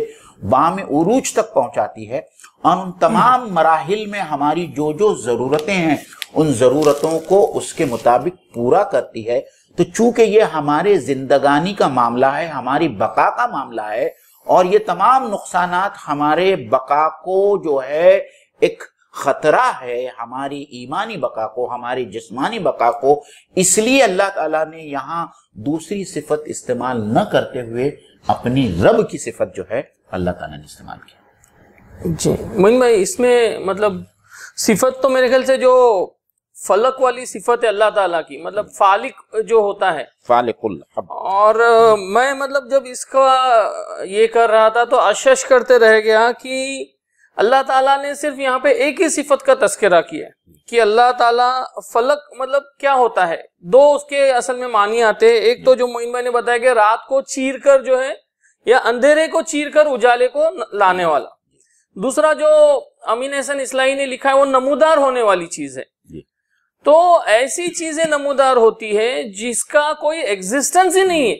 بام عروج تک پہنچاتی ہے, اور ان تمام مراحل میں ہماری جو ضرورتیں ہیں ان ضرورتوں کو اس کے مطابق پورا کرتی ہے. تو چونکہ یہ ہمارے زندگانی کا معاملہ ہے, ہماری بقا کا معاملہ ہے, اور یہ تمام نقصانات ہمارے بقا کو جو ہے ایک خطرہ ہے, ہماری ایمانی بقا کو, ہماری جسمانی بقا کو, اس لیے اللہ تعالیٰ نے یہاں دوسری صفت استعمال نہ کرتے ہوئے اپنی رب کی صفت جو ہے اللہ تعالیٰ نے استعمال کی. جی معین بھائی, اس میں مطلب صفت تو میرے خیال سے جو فلک والی صفت ہے اللہ تعالیٰ کی, مطلب فالق جو ہوتا ہے, فالق الحب, اور میں مطلب جب اس کا یہ کر رہا تھا تو اشش کرتے رہ گیا کہ اللہ تعالیٰ نے صرف یہاں پہ ایک ہی صفت کا تذکرہ کیا ہے کہ اللہ تعالیٰ فلک مطلب کیا ہوتا ہے. دو اس کے اصل میں معنی آتے ہیں. ایک تو جو معین بھائی نے بتایا کہ رات کو چیر کر جو ہے یا اندھیرے کو چیر کر اجالے کو لانے والا. دوسرا جو امین احسن اصلاحی نے لکھا ہے وہ نمودار ہونے والی چیز ہے. تو ایسی چیزیں نمودار ہوتی ہے جس کا کوئی ایگزسٹنس ہی نہیں ہے,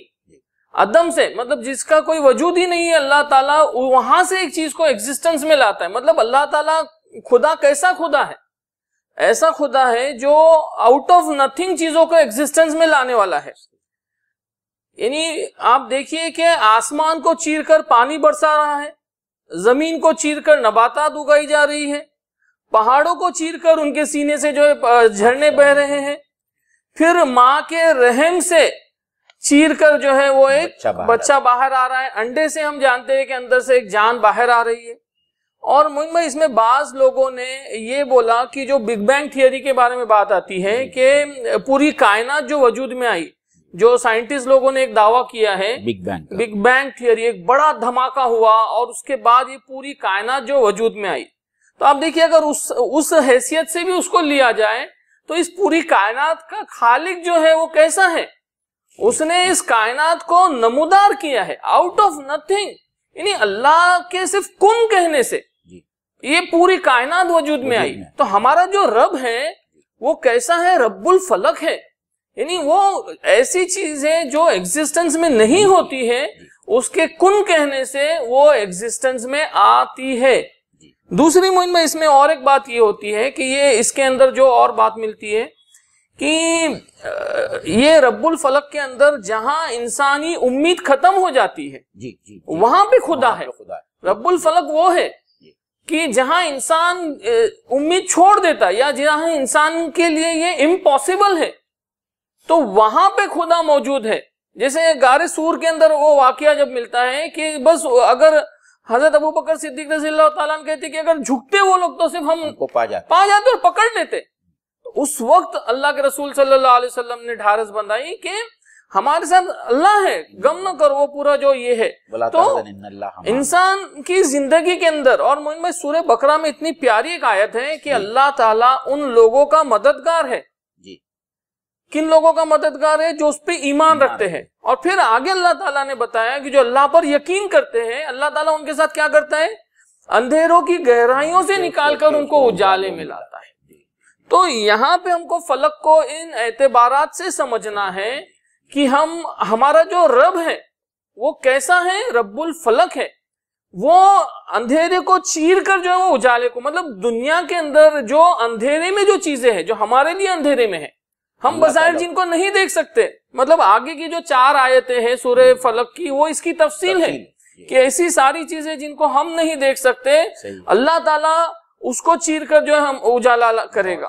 عدم سے, مطلب جس کا کوئی وجود ہی نہیں ہے, اللہ تعالیٰ وہاں سے ایک چیز کو ایگزسٹنس میں لاتا ہے. مطلب اللہ تعالیٰ خدا کیسا خدا ہے؟ ایسا خدا ہے جو آؤٹ آف نتھنگ چیزوں کو ایگزسٹنس میں لانے والا ہے. یعنی آپ دیکھیے کہ آسمان کو چیر کر پانی برسا رہا ہے, زمین کو چیر کر نباتات اگائی جا رہی ہے, پہاڑوں کو چیر کر ان کے سینے سے جو ہے جھرنے بہ رہے ہیں, پھر ماں کے رحم سے چیر کر جو ہے وہ ایک بچہ باہر آ رہا ہے. انڈے سے ہم جانتے ہیں کہ اندر سے ایک جان باہر آ رہی ہے. اور معین بھائی اس میں بعض لوگوں نے یہ بولا کہ جو بگ بینگ تھیوری کے بارے میں بات آتی ہے کہ پوری کائنات جو وجود میں آئی, جو سائنٹسٹ لوگوں نے ایک دعویٰ کیا ہے بگ بینگ تھیوری, ایک بڑا دھماکہ ہوا اور اس کے بعد یہ پوری کائنات جو وجود میں آئی. تو آپ دیکھیے اگر اس حیثیت سے بھی اس کو لیا جائے تو اس پوری کائنات کا خالق جو ہے وہ کیسا ہے؟ اس نے اس کائنات کو نمودار کیا ہے آؤٹ آف نتھنگ. یعنی اللہ کے صرف کن کہنے سے یہ پوری کائنات وجود میں آئی. تو ہمارا جو رب ہے وہ کیسا ہے؟ رب الفلک ہے. یعنی وہ ایسی چیز ہے جو ایگزسٹنس میں نہیں ہوتی ہے, اس کے کن کہنے سے وہ ایگزسٹنس میں آتی ہے. دوسری معین میں اس میں اور ایک بات یہ ہوتی ہے کہ یہ اس کے اندر جو اور بات ملتی ہے کہ یہ رب الفلک کے اندر جہاں انسانی امید ختم ہو جاتی ہے وہاں پہ خدا ہے. رب الفلک وہ ہے کہ جہاں انسان امید چھوڑ دیتا یا جہاں انسان کے لیے یہ امپاسبل ہے تو وہاں پہ خدا موجود ہے. جیسے غار سور کے اندر وہ واقعہ جب ملتا ہے کہ بس اگر حضرت ابو بکر صدیق رضی اللہ تعالیٰ عنہ کہتے کہ اگر جھکتے وہ لوگ تو صرف ہم کو پا جاتے اور پکڑ لیتے. اس وقت اللہ کے رسول صلی اللہ علیہ وسلم نے ڈھارس بندھائی کہ ہمارے ساتھ اللہ ہے, غم نہ کرو, وہ پورا جو یہ ہے. تو انسان کی زندگی کے اندر, اور معین بھائی سورہ بقرہ میں اتنی پیاری ایک آیت ہے کہ اللہ تعالیٰ ان لوگوں کا مددگار ہے. کن لوگوں کا مددگار ہے؟ جو اس پہ ایمان رکھتے ہیں. اور پھر آگے اللہ تعالیٰ نے بتایا کہ جو اللہ پر یقین کرتے ہیں اللہ تعالیٰ ان کے ساتھ کیا کرتا ہے؟ اندھیروں کی گہرائیوں سے نکال کر ان کو اجالے میں لاتا ہے. تو یہاں پہ ہم کو فلک کو ان اعتبارات سے سمجھنا ہے کہ ہمارا جو رب ہے وہ کیسا ہے؟ رب الفلک ہے. وہ اندھیرے کو چیر کر جو ہے وہ اجالے کو, مطلب دنیا کے اندر جو اندھیرے میں جو چیزیں ہیں جو ہمارے لیے اندھیرے میں ہیں, ہم بظاہر جن کو نہیں دیکھ سکتے, مطلب آگے کی جو 4 آیتیں ہیں سورہ فلک کی وہ اس کی تفصیل ہے کہ ایسی ساری چیزیں جن کو ہم نہیں دیکھ سکتے اللہ تعالیٰ اس کو چیر کر جو ہے ہم اجالا کرے گا.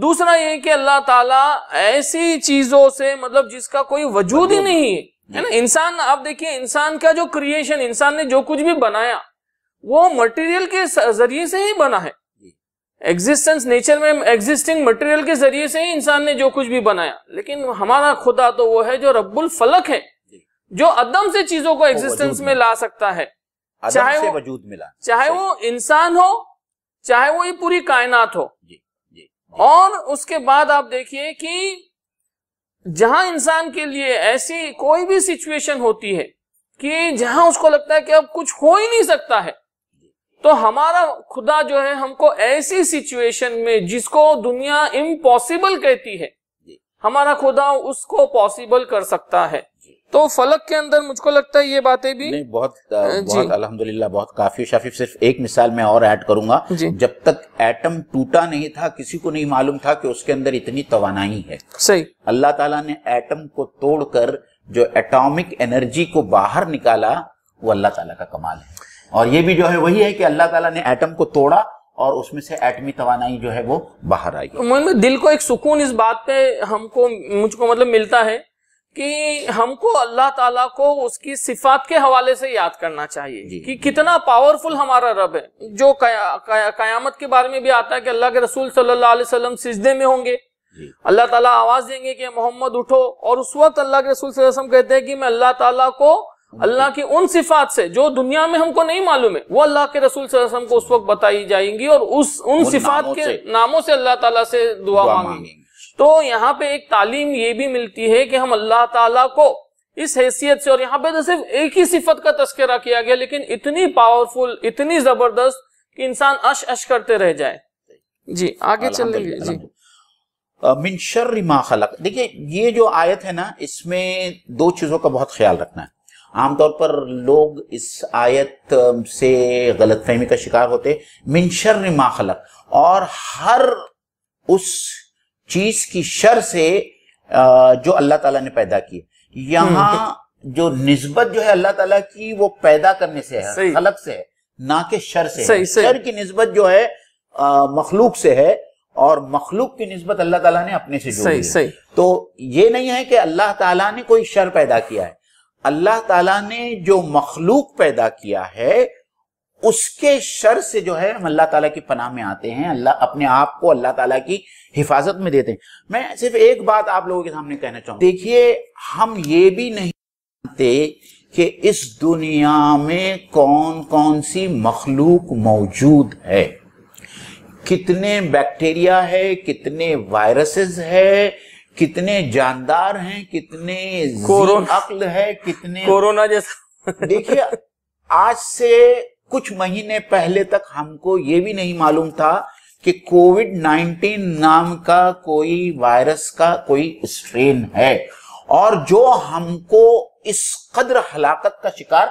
دوسرا یہ کہ اللہ تعالیٰ ایسی چیزوں سے مطلب جس کا کوئی وجود ہی نہیں ہے نا. انسان, آپ دیکھیں انسان کا جو کریشن, انسان نے جو کچھ بھی بنایا وہ مٹیریل کے ذریعے سے ہی بنا ہے. ایگزسٹنس نیچر میں ایگزسٹنگ مٹیریل کے ذریعے سے ہی انسان نے جو کچھ بھی بنایا. لیکن ہمارا خدا تو وہ ہے جو رب الفلک ہے, جو عدم سے چیزوں کو ایگزسٹنس میں لا سکتا ہے, چاہے وہ انسان ہو چاہے وہ یہ پوری کائنات ہو. اور اس کے بعد آپ دیکھیے کہ جہاں انسان کے لیے ایسی کوئی بھی سچویشن ہوتی ہے کہ جہاں اس کو لگتا ہے کہ اب کچھ ہو ہی نہیں سکتا ہے, تو ہمارا خدا جو ہے ہم کو ایسی سچویشن میں جس کو دنیا امپاسبل کہتی ہے ہمارا خدا اس کو پاسبل کر سکتا ہے. تو فلک کے اندر مجھ کو لگتا ہے یہ باتیں بھی نہیں بہت الحمدللہ بہت کافی شافی. صرف ایک مثال میں اور ایڈ کروں گا. جب تک ایٹم ٹوٹا نہیں تھا کسی کو نہیں معلوم تھا کہ اس کے اندر اتنی توانائی ہے. صحیح. اللہ تعالیٰ نے ایٹم کو توڑ کر جو ایٹامک انرجی کو باہر نکالا وہ اللہ تعالیٰ کا کمال ہے. اور یہ بھی جو ہے وہی ہے کہ اللہ تعالیٰ نے ایٹم کو توڑا اور اس میں سے ایٹمی توانائی جو ہے وہ باہر آئی. دل کو ایک سکون اس بات پہ مجھ کو مطلب ملتا ہے کہ ہم کو اللہ تعالیٰ کو اس کی صفات کے حوالے سے یاد کرنا چاہیے کہ کتنا پاورفل ہمارا رب ہے. جو قیامت کے بارے میں بھی آتا ہے کہ اللہ کے رسول صلی اللہ علیہ وسلم سجدے میں ہوں گے, اللہ تعالیٰ آواز دیں گے کہ محمد اٹھو, اور اس وقت اللہ کے رسول صلی اللہ علیہ وسلم کہتے ہیں کہ میں اللہ تعالیٰ کو اللہ کی ان صفات سے جو دنیا میں ہم کو نہیں معلوم ہے، وہ اللہ کے رسول صلی اللہ علیہ وسلم کو اس وقت بتائی جائیں گی، اور ان صفات کے ناموں سے اللہ تعالیٰ سے دعا مانگیں گے۔ تو یہاں پہ ایک تعلیم یہ بھی ملتی ہے کہ ہم اللہ تعالیٰ کو اس حیثیت سے، اور یہاں پہ تو صرف ایک ہی صفت کا تذکرہ کیا گیا لیکن اتنی پاورفل، اتنی زبردست کہ انسان اش کرتے رہ جائے۔ جی آگے چل لیں گے۔ جی من شر ما خلق، دیکھیے یہ جو آیت ہے نا، اس میں دو چیزوں کا بہت خیال رکھنا ہے۔ عام طور پر لوگ اس آیت سے غلط فہمی کا شکار ہوتے، من شر ما خلق، اور ہر اس چیز کی شر سے جو اللہ تعالیٰ نے پیدا کی۔ یہاں جو نسبت جو ہے اللہ تعالیٰ کی وہ پیدا کرنے سے ہے، خلق سے ہے، نہ کہ شر سے ہے۔ شر کی نسبت جو ہے مخلوق سے ہے، اور مخلوق کی نسبت اللہ تعالیٰ نے اپنے سے جوڑی ہے۔ تو یہ نہیں ہے کہ اللہ تعالیٰ نے کوئی شر پیدا کیا ہے، اللہ تعالیٰ نے جو مخلوق پیدا کیا ہے اس کے شر سے جو ہے ہم اللہ تعالیٰ کی پناہ میں آتے ہیں، اللہ اپنے آپ کو اللہ تعالیٰ کی حفاظت میں دیتے ہیں۔ میں صرف ایک بات آپ لوگوں کے سامنے کہنا چاہوں، دیکھیے ہم یہ بھی نہیں جانتے کہ اس دنیا میں کون کون سی مخلوق موجود ہے، کتنے بیکٹیریا ہے، کتنے وائرسز ہے، کتنے جاندار ہیں، کتنے ذی عقل ہے، کتنے کورونا جیسا۔ دیکھیے آج سے کچھ مہینے پہلے تک ہم کو یہ بھی نہیں معلوم تھا کہ کووڈ-19 نام کا کوئی وائرس کا کوئی اسٹرین ہے، اور جو ہم کو اس قدر ہلاکت کا شکار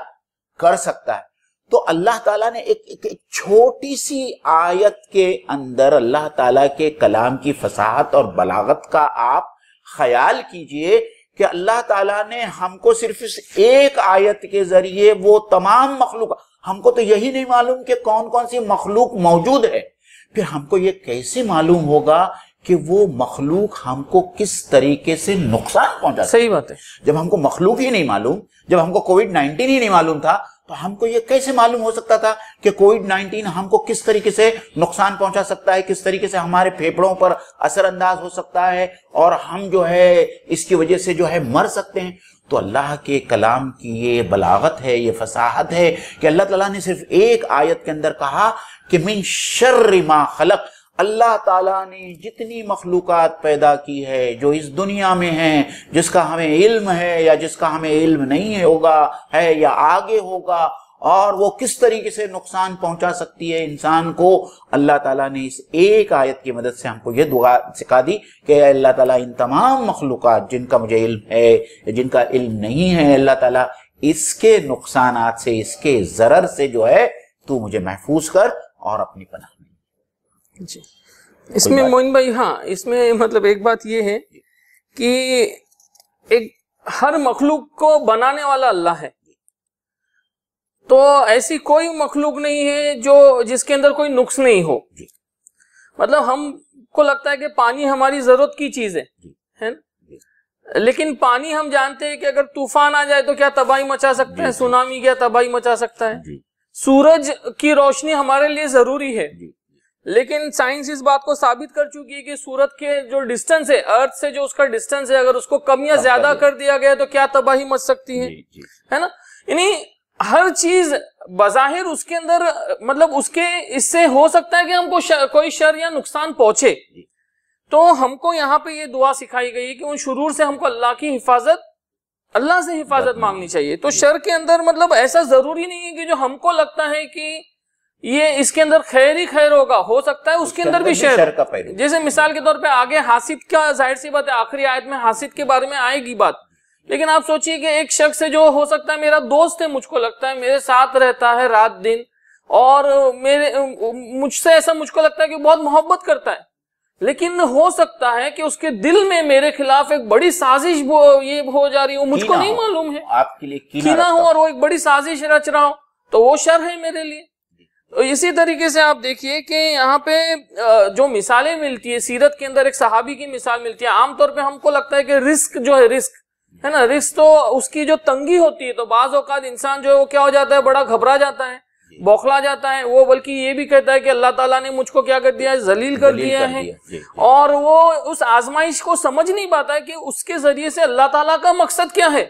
کر سکتا ہے۔ تو اللہ تعالیٰ نے ایک چھوٹی سی آیت کے اندر اللہ تعالیٰ کے کلام کی فصاحت اور بلاغت کا آپ خیال کیجئے کہ اللہ تعالیٰ نے ہم کو صرف اس ایک آیت کے ذریعے وہ تمام مخلوق، ہم کو تو یہی نہیں معلوم کہ کون کون سی مخلوق موجود ہے، پھر ہم کو یہ کیسے معلوم ہوگا کہ وہ مخلوق ہم کو کس طریقے سے نقصان پہنچا۔ صحیح بات ہے، جب ہم کو مخلوق ہی نہیں معلوم، جب ہم کو کووڈ-19 ہی نہیں معلوم تھا، تو ہم کو یہ کیسے معلوم ہو سکتا تھا کہ کووڈ-19 ہم کو کس طریقے سے نقصان پہنچا سکتا ہے، کس طریقے سے ہمارے پھیپھڑوں پر اثر انداز ہو سکتا ہے، اور ہم جو ہے اس کی وجہ سے جو ہے مر سکتے ہیں۔ تو اللہ کے کلام کی یہ بلاغت ہے، یہ فصاحت ہے کہ اللہ تعالیٰ نے صرف ایک آیت کے اندر کہا کہ من شر ما خلق، اللہ تعالیٰ نے جتنی مخلوقات پیدا کی ہے جو اس دنیا میں ہیں، جس کا ہمیں علم ہے یا جس کا ہمیں علم نہیں ہوگا ہے یا آگے ہوگا، اور وہ کس طریقے سے نقصان پہنچا سکتی ہے انسان کو، اللہ تعالیٰ نے اس ایک آیت کی مدد سے ہم کو یہ دعا سکھا دی کہ اے اللہ تعالیٰ ان تمام مخلوقات جن کا مجھے علم ہے، جن کا علم نہیں ہے، اللہ تعالیٰ اس کے نقصانات سے، اس کے ضرر سے جو ہے تو مجھے محفوظ کر اور اپنی پناہ میں۔ جی اس میں موین بھائی، ہاں اس میں مطلب ایک بات یہ ہے کہ ایک ہر مخلوق کو بنانے والا اللہ ہے، تو ایسی کوئی مخلوق نہیں ہے جو جس کے اندر کوئی نقص نہیں ہو۔ مطلب ہم کو لگتا ہے کہ پانی ہماری ضرورت کی چیز ہے نا، لیکن پانی ہم جانتے ہیں کہ اگر طوفان آ جائے تو کیا تباہی مچا سکتا ہے، سونامی کیا تباہی مچا سکتا ہے۔ سورج کی روشنی ہمارے لیے ضروری ہے، لیکن سائنس اس بات کو ثابت کر چکی ہے کہ سورج کے جو ڈسٹنس ہے ارتھ سے، جو اس کا ڈسٹنس ہے، اگر اس کو کم یا زیادہ کر دیا گیا تو کیا تباہی مچ سکتی ہے نا۔ یعنی ہر چیز بظاہر اس کے اندر مطلب اس سے ہو سکتا ہے کہ ہم کو کوئی شر یا نقصان پہنچے، تو ہم کو یہاں پہ یہ دعا سکھائی گئی ہے کہ ان شرور سے ہم کو اللہ کی حفاظت، اللہ سے حفاظت مانگنی چاہیے۔ تو شر کے اندر مطلب ایسا ضروری نہیں ہے کہ جو ہم کو لگتا ہے کہ یہ اس کے اندر خیر ہی خیر ہوگا، ہو سکتا ہے اس کے اندر بھی شر کا پہلو۔ جیسے مثال کے طور پہ آگے حاسد کا، ظاہر سی بات ہے آخری آیت میں حاسد کے بارے میں آئے گی بات، لیکن آپ سوچئے کہ ایک شخص ہے جو ہو سکتا ہے میرا دوست ہے، مجھ کو لگتا ہے میرے ساتھ رہتا ہے رات دن، اور مجھ سے ایسا مجھ کو لگتا ہے کہ بہت محبت کرتا ہے، لیکن ہو سکتا ہے کہ اس کے دل میں میرے خلاف ایک بڑی سازش یہ ہو جا رہی ہو، مجھ کو نہیں معلوم ہے، آپ کے لیے کینہ ہو اور وہ ایک بڑی سازش رچ رہا ہو، تو وہ شر ہے میرے لیے۔ تو اسی طریقے سے آپ دیکھیے کہ یہاں پہ جو مثالیں ملتی ہے سیرت کے اندر، ایک صحابی کی مثال ملتی ہے۔ عام طور پہ ہم کو لگتا ہے کہ رزق جو ہے، رزق ہے نا، رزق تو اس کی جو تنگی ہوتی ہے تو بعض اوقات انسان جو ہے وہ کیا ہو جاتا ہے، بڑا گھبرا جاتا ہے، بوکھلا جاتا ہے، وہ بلکہ یہ بھی کہتا ہے کہ اللہ تعالیٰ نے مجھ کو کیا کر دیا ہے، ذلیل کر دیا ہے، اور وہ اس آزمائش کو سمجھ نہیں پاتا ہے کہ اس کے ذریعے سے اللہ تعالیٰ کا مقصد کیا ہے۔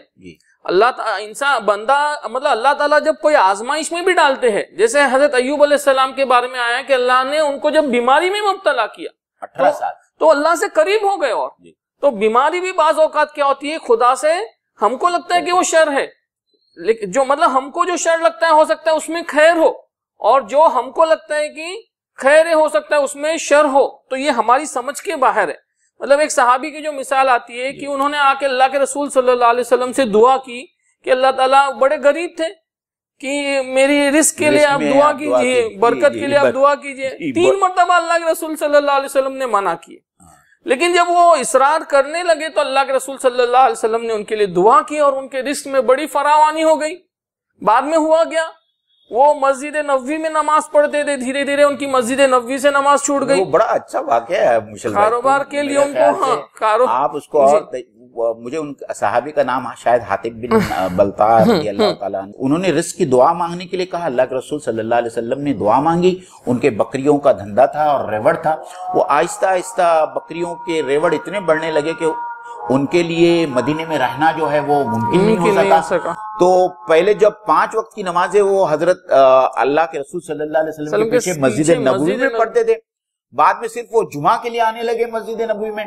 انسان بندہ مطلب اللہ تعالیٰ جب کوئی آزمائش میں بھی ڈالتے ہیں، جیسے حضرت ایوب علیہ السلام کے بارے میں آیا کہ اللہ نے ان کو جب بیماری میں مبتلا کیا 18 سال تو اللہ سے قریب ہو گئے، اور تو بیماری بھی بعض اوقات کیا ہوتی ہے، خدا سے ہم کو لگتا ہے کہ وہ شر ہے، لیکن جو مطلب ہم کو جو شر لگتا ہے ہو سکتا ہے اس میں خیر ہو، اور جو ہم کو لگتا ہے کہ خیر ہو سکتا ہے اس میں شر ہو، تو یہ ہماری سمجھ کے باہر ہے۔ مطلب ایک صحابی کی جو مثال آتی ہے کہ انہوں نے آ کے اللہ کے رسول صلی اللہ علیہ وسلم سے دعا کی کہ اللہ تعالیٰ بڑے غریب تھے کہ میری رزق کے لیے آپ دعا کیجئے، برکت کے لیے آپ دعا کیجئے، 3 مرتبہ اللہ کے رسول صلی اللہ علیہ وسلم نے منع کیے، لیکن جب وہ اصرار کرنے لگے تو اللہ کے رسول صلی اللہ علیہ وسلم نے ان کے لیے دعا کی اور ان کے رزق میں بڑی فراوانی ہو گئی۔ بعد میں ہوا گیا، وہ مسجد نبوی میں نماز پڑھتے تھے، دھیرے دھیرے ان کی مسجد نبوی سے نماز چھوٹ گئی۔ وہ بڑا اچھا واقعہ ہے مشل بھائی، کاروبار کے لیے ان کو آپ اس کو، اور مجھے ان صحابی کا نام شاید حاتب بن بلتع رضی اللہ تعالیٰ عنہ، انہوں نے رزق کی دعا مانگنے کے لیے کہا، اللہ کے رسول صلی اللہ علیہ وسلم نے دعا مانگی، ان کے بکریوں کا دھندا تھا اور ریوڑ تھا، وہ آہستہ آہستہ بکریوں کے ریوڑ اتنے بڑھنے لگے کہ ان کے لیے مدینے میں رہنا جو ہے وہ ممکن نہیں ہو سکا۔ تو پہلے جب 5 وقت کی نمازیں وہ حضرت اللہ کے رسول صلی اللہ علیہ وسلم کے پیچھے مسجد نبوی میں پڑھتے تھے، بعد میں صرف وہ جمعہ کے لیے آنے لگے مسجد نبوی میں،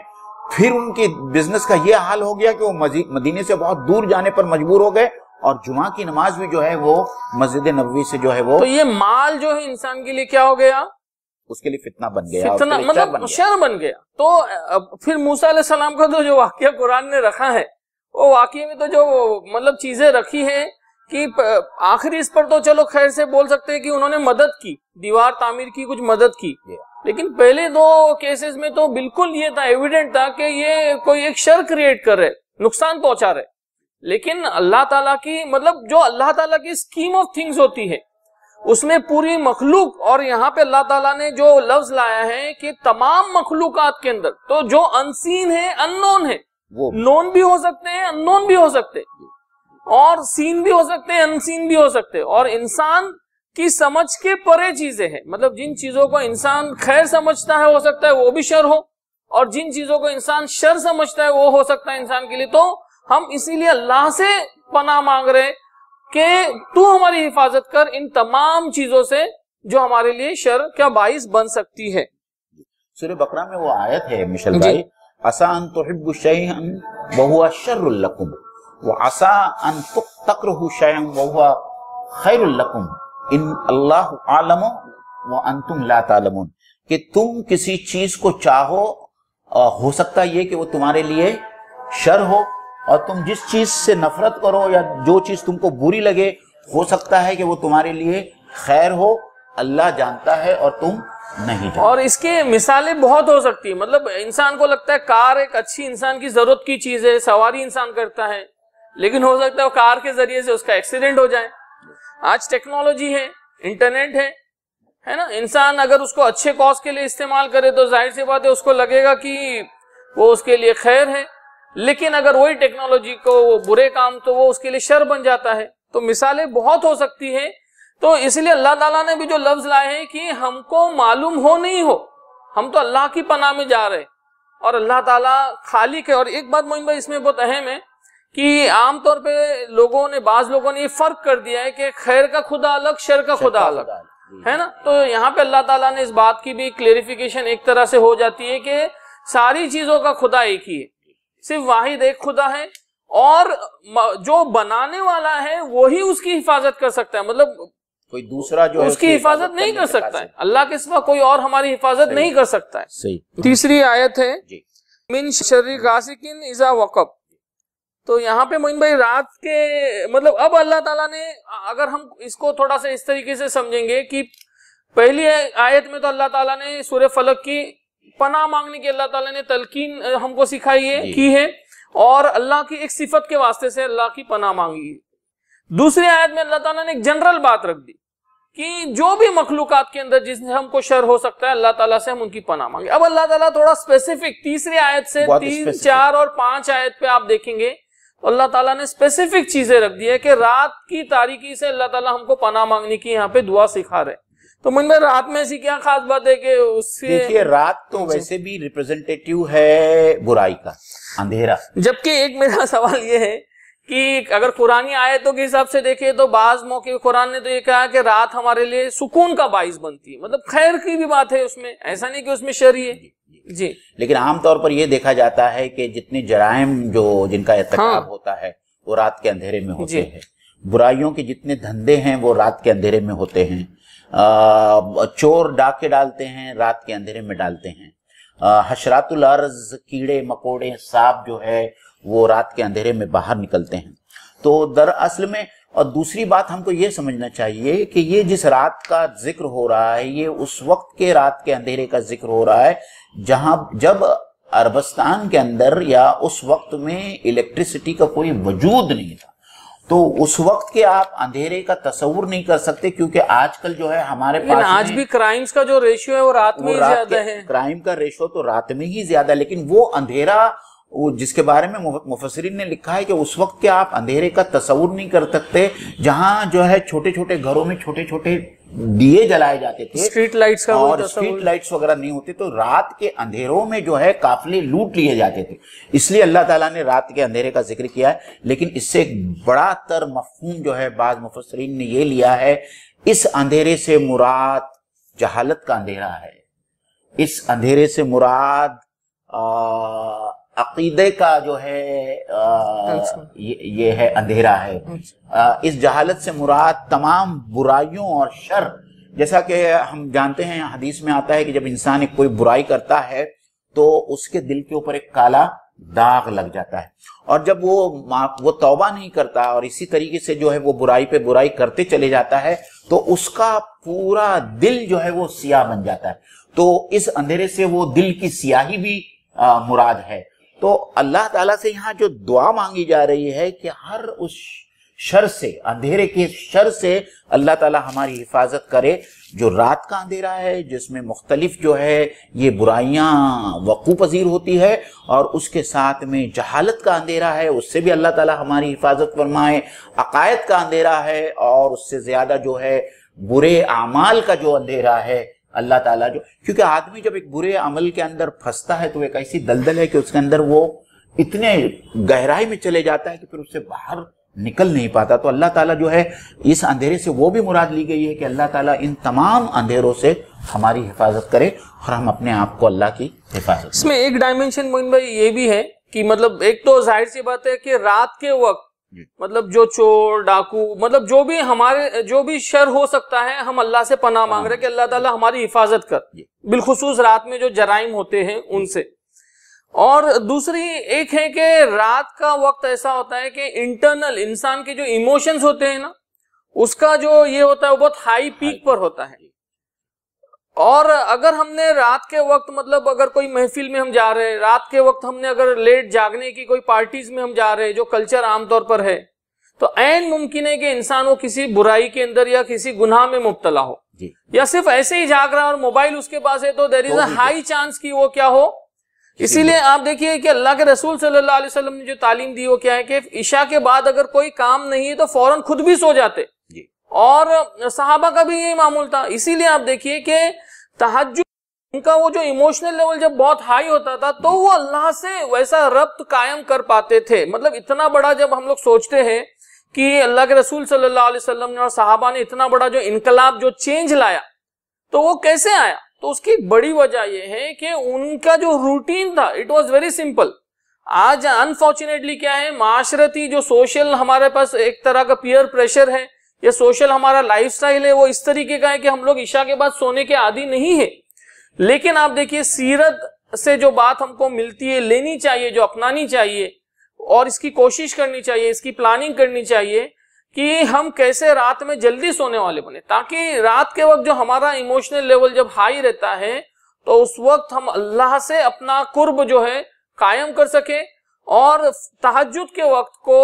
پھر ان کے بزنس کا یہ حال ہو گیا کہ وہ مدینے سے بہت دور جانے پر مجبور ہو گئے، اور جمعہ کی نماز بھی جو ہے وہ مسجد نبوی سے جو ہے وہ، تو یہ مال جو ہے انسان کے لیے کیا ہو گیا، اس کے لیے فتنہ بن گیا، فتنہ مطلب شر بن گیا۔ تو پھر موسیٰ علیہ السلام کا تو جو واقعہ قرآن نے رکھا ہے، وہ واقعے میں تو جو مطلب چیزیں رکھی ہیں کہ آخری اس پر تو چلو خیر سے بول سکتے ہیں کہ انہوں نے مدد کی، دیوار تعمیر کی، کچھ مدد کی، لیکن پہلے 2 کیسز میں تو بالکل یہ تھا، ایویڈنٹ تھا کہ یہ کوئی ایک شر کریٹ کر رہے، نقصان پہنچا رہے، لیکن اللہ تعالیٰ کی مطلب جو اللہ تعالیٰ کی اسکیم آف تھنگز ہوتی ہے اس میں پوری مخلوق، اور یہاں پہ اللہ تعالیٰ نے جو لفظ لایا ہے کہ تمام مخلوقات کے اندر تو جو انسین ہے، ان نون ہے، نون بھی ہو سکتے ہیں، ان نون بھی ہو سکتے ہیں، اور سین بھی ہو سکتے ہیں، ان سین بھی ہو سکتے ہیں، اور انسان کی سمجھ کے پرے چیزیں ہیں، مطلب جن چیزوں کو انسان خیر سمجھتا ہے ہو سکتا ہے وہ بھی شر ہو، اور جن چیزوں کو انسان شر سمجھتا ہے وہ ہو سکتا ہے انسان کے لیے۔ تو ہم اسی لیے اللہ سے پناہ مانگ رہے کہ تو ہماری حفاظت کر ان تمام چیزوں سے جو ہمارے لیے شر کا باعث بن سکتی ہے۔ سورہ بقرہ میں وہ آیت ہے مشل بھائی، عسیٰ ان تحبوا شیئا وہو شر لکم وعسیٰ ان تکرہوا شیئا وہو خیر لکم ان اللہ عالم وانتم لا تعلمون، کہ تم کسی چیز کو چاہو، ہو سکتا یہ کہ وہ تمہارے لیے شر ہو، اور تم جس چیز سے نفرت کرو یا جو چیز تم کو بری لگے ہو سکتا ہے کہ وہ تمہارے لیے خیر ہو، اللہ جانتا ہے اور تم نہیں جانتے۔ اور اس کے مثالیں بہت ہو سکتی ہیں، مطلب انسان کو لگتا ہے کار ایک اچھی انسان کی ضرورت کی چیز ہے، سواری انسان کرتا ہے، لیکن ہو سکتا ہے وہ کار کے ذریعے سے اس کا ایکسیڈنٹ ہو جائے۔ آج ٹیکنالوجی ہے، انٹرنیٹ ہے نا، انسان اگر اس کو اچھے کاز کے لیے استعمال کرے تو ظاہر سی بات ہے اس کو لگے گا کہ وہ اس کے لیے خیر ہے، لیکن اگر وہی ٹیکنالوجی کو وہ برے کام تو وہ اس کے لیے شر بن جاتا ہے۔ تو مثالیں بہت ہو سکتی ہیں، تو اس لیے اللہ تعالیٰ نے بھی جو لفظ لائے ہیں کہ ہم کو معلوم ہو نہیں ہو، ہم تو اللہ کی پناہ میں جا رہے، اور اللہ تعالیٰ خالق ہے۔ اور ایک بات مومن بھائی اس میں بہت اہم ہے کہ عام طور پہ بعض لوگوں نے یہ فرق کر دیا ہے کہ خیر کا خدا الگ، شر کا خدا الگ ہے نا، تو یہاں پہ اللہ تعالیٰ نے اس بات کی بھی کلیریفیکیشن ایک طرح سے ہو جاتی ہے کہ ساری چیزوں کا خدا ایک ہی ہے، صرف واحد ایک خدا ہے، اور جو بنانے والا ہے وہی اس کی حفاظت کر سکتا ہے، مطلب کوئی دوسرا جو اس کی حفاظت نہیں کر سکتا ہے، اللہ کے سوا کوئی اور ہماری حفاظت نہیں کر سکتا ہے۔ صحیح۔ تیسری آیت ہے من شر غاسق اذا وقب، تو یہاں پہ موین بھائی رات کے مطلب اب اللہ تعالیٰ نے، اگر ہم اس کو تھوڑا سا اس طریقے سے سمجھیں گے کہ پہلی آیت میں تو اللہ تعالیٰ نے سورہ فلق کی پناہ مانگنے کی اللہ تعالیٰ نے تلقین ہم کو سکھائی ہے، کی ہے، اور اللہ کی ایک صفت کے واسطے سے اللہ کی پناہ مانگی ہے۔ دوسری آیت میں اللہ تعالیٰ نے ایک جنرل بات رکھ دی کہ جو بھی مخلوقات کے اندر جس سے ہم کو شر ہو سکتا ہے اللہ تعالیٰ سے ہم ان کی پناہ مانگے۔ اب اللہ تعالیٰ تھوڑا اسپیسیفک تیسری آیت سے 3، 4 اور 5 آیت پہ آپ دیکھیں گے اللہ تعالیٰ نے اسپیسیفک چیزیں رکھ دی ہے کہ رات کی تاریکی سے اللہ تعالیٰ ہم کو پناہ مانگنے کی یہاں پہ دعا سکھا رہے۔ تو من میں رات میں ایسی کیا خاص بات ہے کہ اس سے دیکھیے رات تو ویسے بھی ریپرزنٹیٹیو ہے برائی کا، اندھیرا، جبکہ ایک میرا سوال یہ ہے کہ اگر قرآنی آیتوں کے حساب سے دیکھیں تو بعض موقع قرآن نے تو یہ کہا کہ رات ہمارے لیے سکون کا باعث بنتی ہے، مطلب خیر کی بھی بات ہے اس میں، ایسا نہیں کہ اس میں شر ہی ہے جی. لیکن عام طور پر یہ دیکھا جاتا ہے کہ جتنے جرائم جن کا ارتکاب ہوتا ہے وہ رات کے اندھیرے میں ہوتے ہیں، برائیوں کے جتنے دھندے ہیں وہ رات کے اندھیرے میں ہوتے ہیں، چور ڈاکے ڈالتے ہیں رات کے اندھیرے میں ڈالتے ہیں، حشرات الارض کیڑے مکوڑے سانپ جو ہے وہ رات کے اندھیرے میں باہر نکلتے ہیں. تو دراصل میں اور دوسری بات ہم کو یہ سمجھنا چاہیے کہ یہ جس رات کا ذکر ہو رہا ہے یہ اس وقت کے رات کے اندھیرے کا ذکر ہو رہا ہے جب عربستان کے اندر یا اس وقت میں الیکٹریسٹی کا کوئی وجود نہیں تھا. تو اس وقت کے آپ اندھیرے کا تصور نہیں کر سکتے، کیونکہ آج کل جو ہے ہمارے پاس آج بھی کرائمز کا جو ریشیو ہے وہ رات میں ہی زیادہ ہے، کرائم کا ریشیو تو رات میں ہی زیادہ، لیکن وہ اندھیرا جس کے بارے میں مفسرین نے لکھا ہے کہ اس وقت کے آپ اندھیرے کا تصور نہیں کر سکتے، جہاں جو ہے چھوٹے چھوٹے گھروں میں چھوٹے چھوٹے دیے جلائے جاتے تھے، اسٹریٹ لائٹس کا اور اسٹریٹ لائٹس وغیرہ نہیں ہوتے، تو رات کے اندھیروں میں جو ہے قافلے لوٹ لیے جاتے تھے. اس لیے اللہ تعالیٰ نے رات کے اندھیرے کا ذکر کیا ہے. لیکن اس سے ایک بڑا تر مفہوم جو ہے بعض مفسرین نے یہ لیا ہے، اس اندھیرے سے مراد جہالت کا اندھیرا ہے، اس اندھیرے سے مراد عقیدے کا جو ہے یہ ہے اندھیرا ہے، اس جہالت سے مراد تمام برائیوں اور شر. جیسا کہ ہم جانتے ہیں حدیث میں آتا ہے کہ جب انسان ایک کوئی برائی کرتا ہے تو اس کے دل کے اوپر ایک کالا داغ لگ جاتا ہے، اور جب وہ توبہ نہیں کرتا اور اسی طریقے سے جو ہے وہ برائی پہ برائی کرتے چلے جاتا ہے تو اس کا پورا دل جو ہے وہ سیاہ بن جاتا ہے. تو اس اندھیرے سے وہ دل کی سیاہی بھی مراد ہے. تو اللہ تعالیٰ سے یہاں جو دعا مانگی جا رہی ہے کہ ہر اس شر سے، اندھیرے کے شر سے اللہ تعالیٰ ہماری حفاظت کرے. جو رات کا اندھیرا ہے جس میں مختلف جو ہے یہ برائیاں وقوع پذیر ہوتی ہے، اور اس کے ساتھ میں جہالت کا اندھیرا ہے، اس سے بھی اللہ تعالیٰ ہماری حفاظت فرمائے. عقائد کا اندھیرا ہے، اور اس سے زیادہ جو ہے برے اعمال کا جو اندھیرا ہے اللہ تعالیٰ کیونکہ آدمی جب ایک برے عمل کے اندر پھنستا ہے تو ایک ایسی دلدل ہے کہ اس کے اندر وہ اتنے گہرائی میں چلے جاتا ہے کہ پھر اس سے باہر نکل نہیں پاتا. تو اللہ تعالیٰ جو ہے اس اندھیرے سے وہ بھی مراد لی گئی ہے کہ اللہ تعالیٰ ان تمام اندھیروں سے ہماری حفاظت کرے اور ہم اپنے آپ کو اللہ کی حفاظت. اس میں ایک ڈائمنشن موین بھائی یہ بھی ہے کہ مطلب ایک تو ظاہر سی بات ہے کہ رات کے وقت مطلب جو چور ڈاکو مطلب جو بھی شر ہو سکتا ہے ہم اللہ سے پناہ مانگ رہے کہ اللہ تعالیٰ ہماری حفاظت کر، بالخصوص رات میں جو جرائم ہوتے ہیں ان سے. اور دوسری ایک ہے کہ رات کا وقت ایسا ہوتا ہے کہ انٹرنل انسان کے جو ایموشنز ہوتے ہیں نا اس کا جو یہ ہوتا ہے وہ بہت ہائی پیک پر ہوتا ہے. اور اگر ہم نے رات کے وقت مطلب اگر کوئی محفل میں ہم جا رہے، رات کے وقت ہم نے اگر لیٹ جاگنے کی کوئی پارٹیز میں ہم جا رہے جو کلچر عام طور پر ہے، تو عین ممکن ہے کہ انسان وہ کسی برائی کے اندر یا کسی گناہ میں مبتلا ہو، یا صرف ایسے ہی جاگ رہا اور موبائل اس کے پاس ہے تو دیر از اے ہائی چانس کی وہ کیا ہو. اسی لیے آپ دیکھیے کہ اللہ کے رسول صلی اللہ علیہ وسلم نے جو تعلیم دی وہ کیا ہے کہ عشاء کے بعد اگر کوئی کام نہیں ہے تو فوراً خود بھی سو جاتے، اور صحابہ کا بھی یہی معمول تھا. اسی لیے آپ دیکھیے کہ تہجد ان کا وہ جو ایموشنل لیول جب بہت ہائی ہوتا تھا تو وہ اللہ سے ویسا ربط قائم کر پاتے تھے. مطلب اتنا بڑا جب ہم لوگ سوچتے ہیں کہ اللہ کے رسول صلی اللہ علیہ وسلم نے اور صحابہ نے اتنا بڑا جو انقلاب جو چینج لایا تو وہ کیسے آیا، تو اس کی بڑی وجہ یہ ہے کہ ان کا جو روٹین تھا اٹ واز ویری سمپل. آج انفارچونیٹلی کیا ہے، معاشرتی جو سوشل ہمارے پاس ایک طرح کا پیئر پریشر ہے یا سوشل ہمارا لائف سٹائل ہے وہ اس طریقے کا ہے کہ ہم لوگ عشاء کے بعد سونے کے عادی نہیں ہے. لیکن آپ دیکھیے سیرت سے جو بات ہم کو ملتی ہے لینی چاہیے، جو اپنانی چاہیے اور اس کی کوشش کرنی چاہیے، اس کی پلاننگ کرنی چاہیے کہ ہم کیسے رات میں جلدی سونے والے بنے، تاکہ رات کے وقت جو ہمارا ایموشنل لیول جب ہائی رہتا ہے تو اس وقت ہم اللہ سے اپنا قرب جو ہے قائم کر سکے، اور تہجد کے وقت کو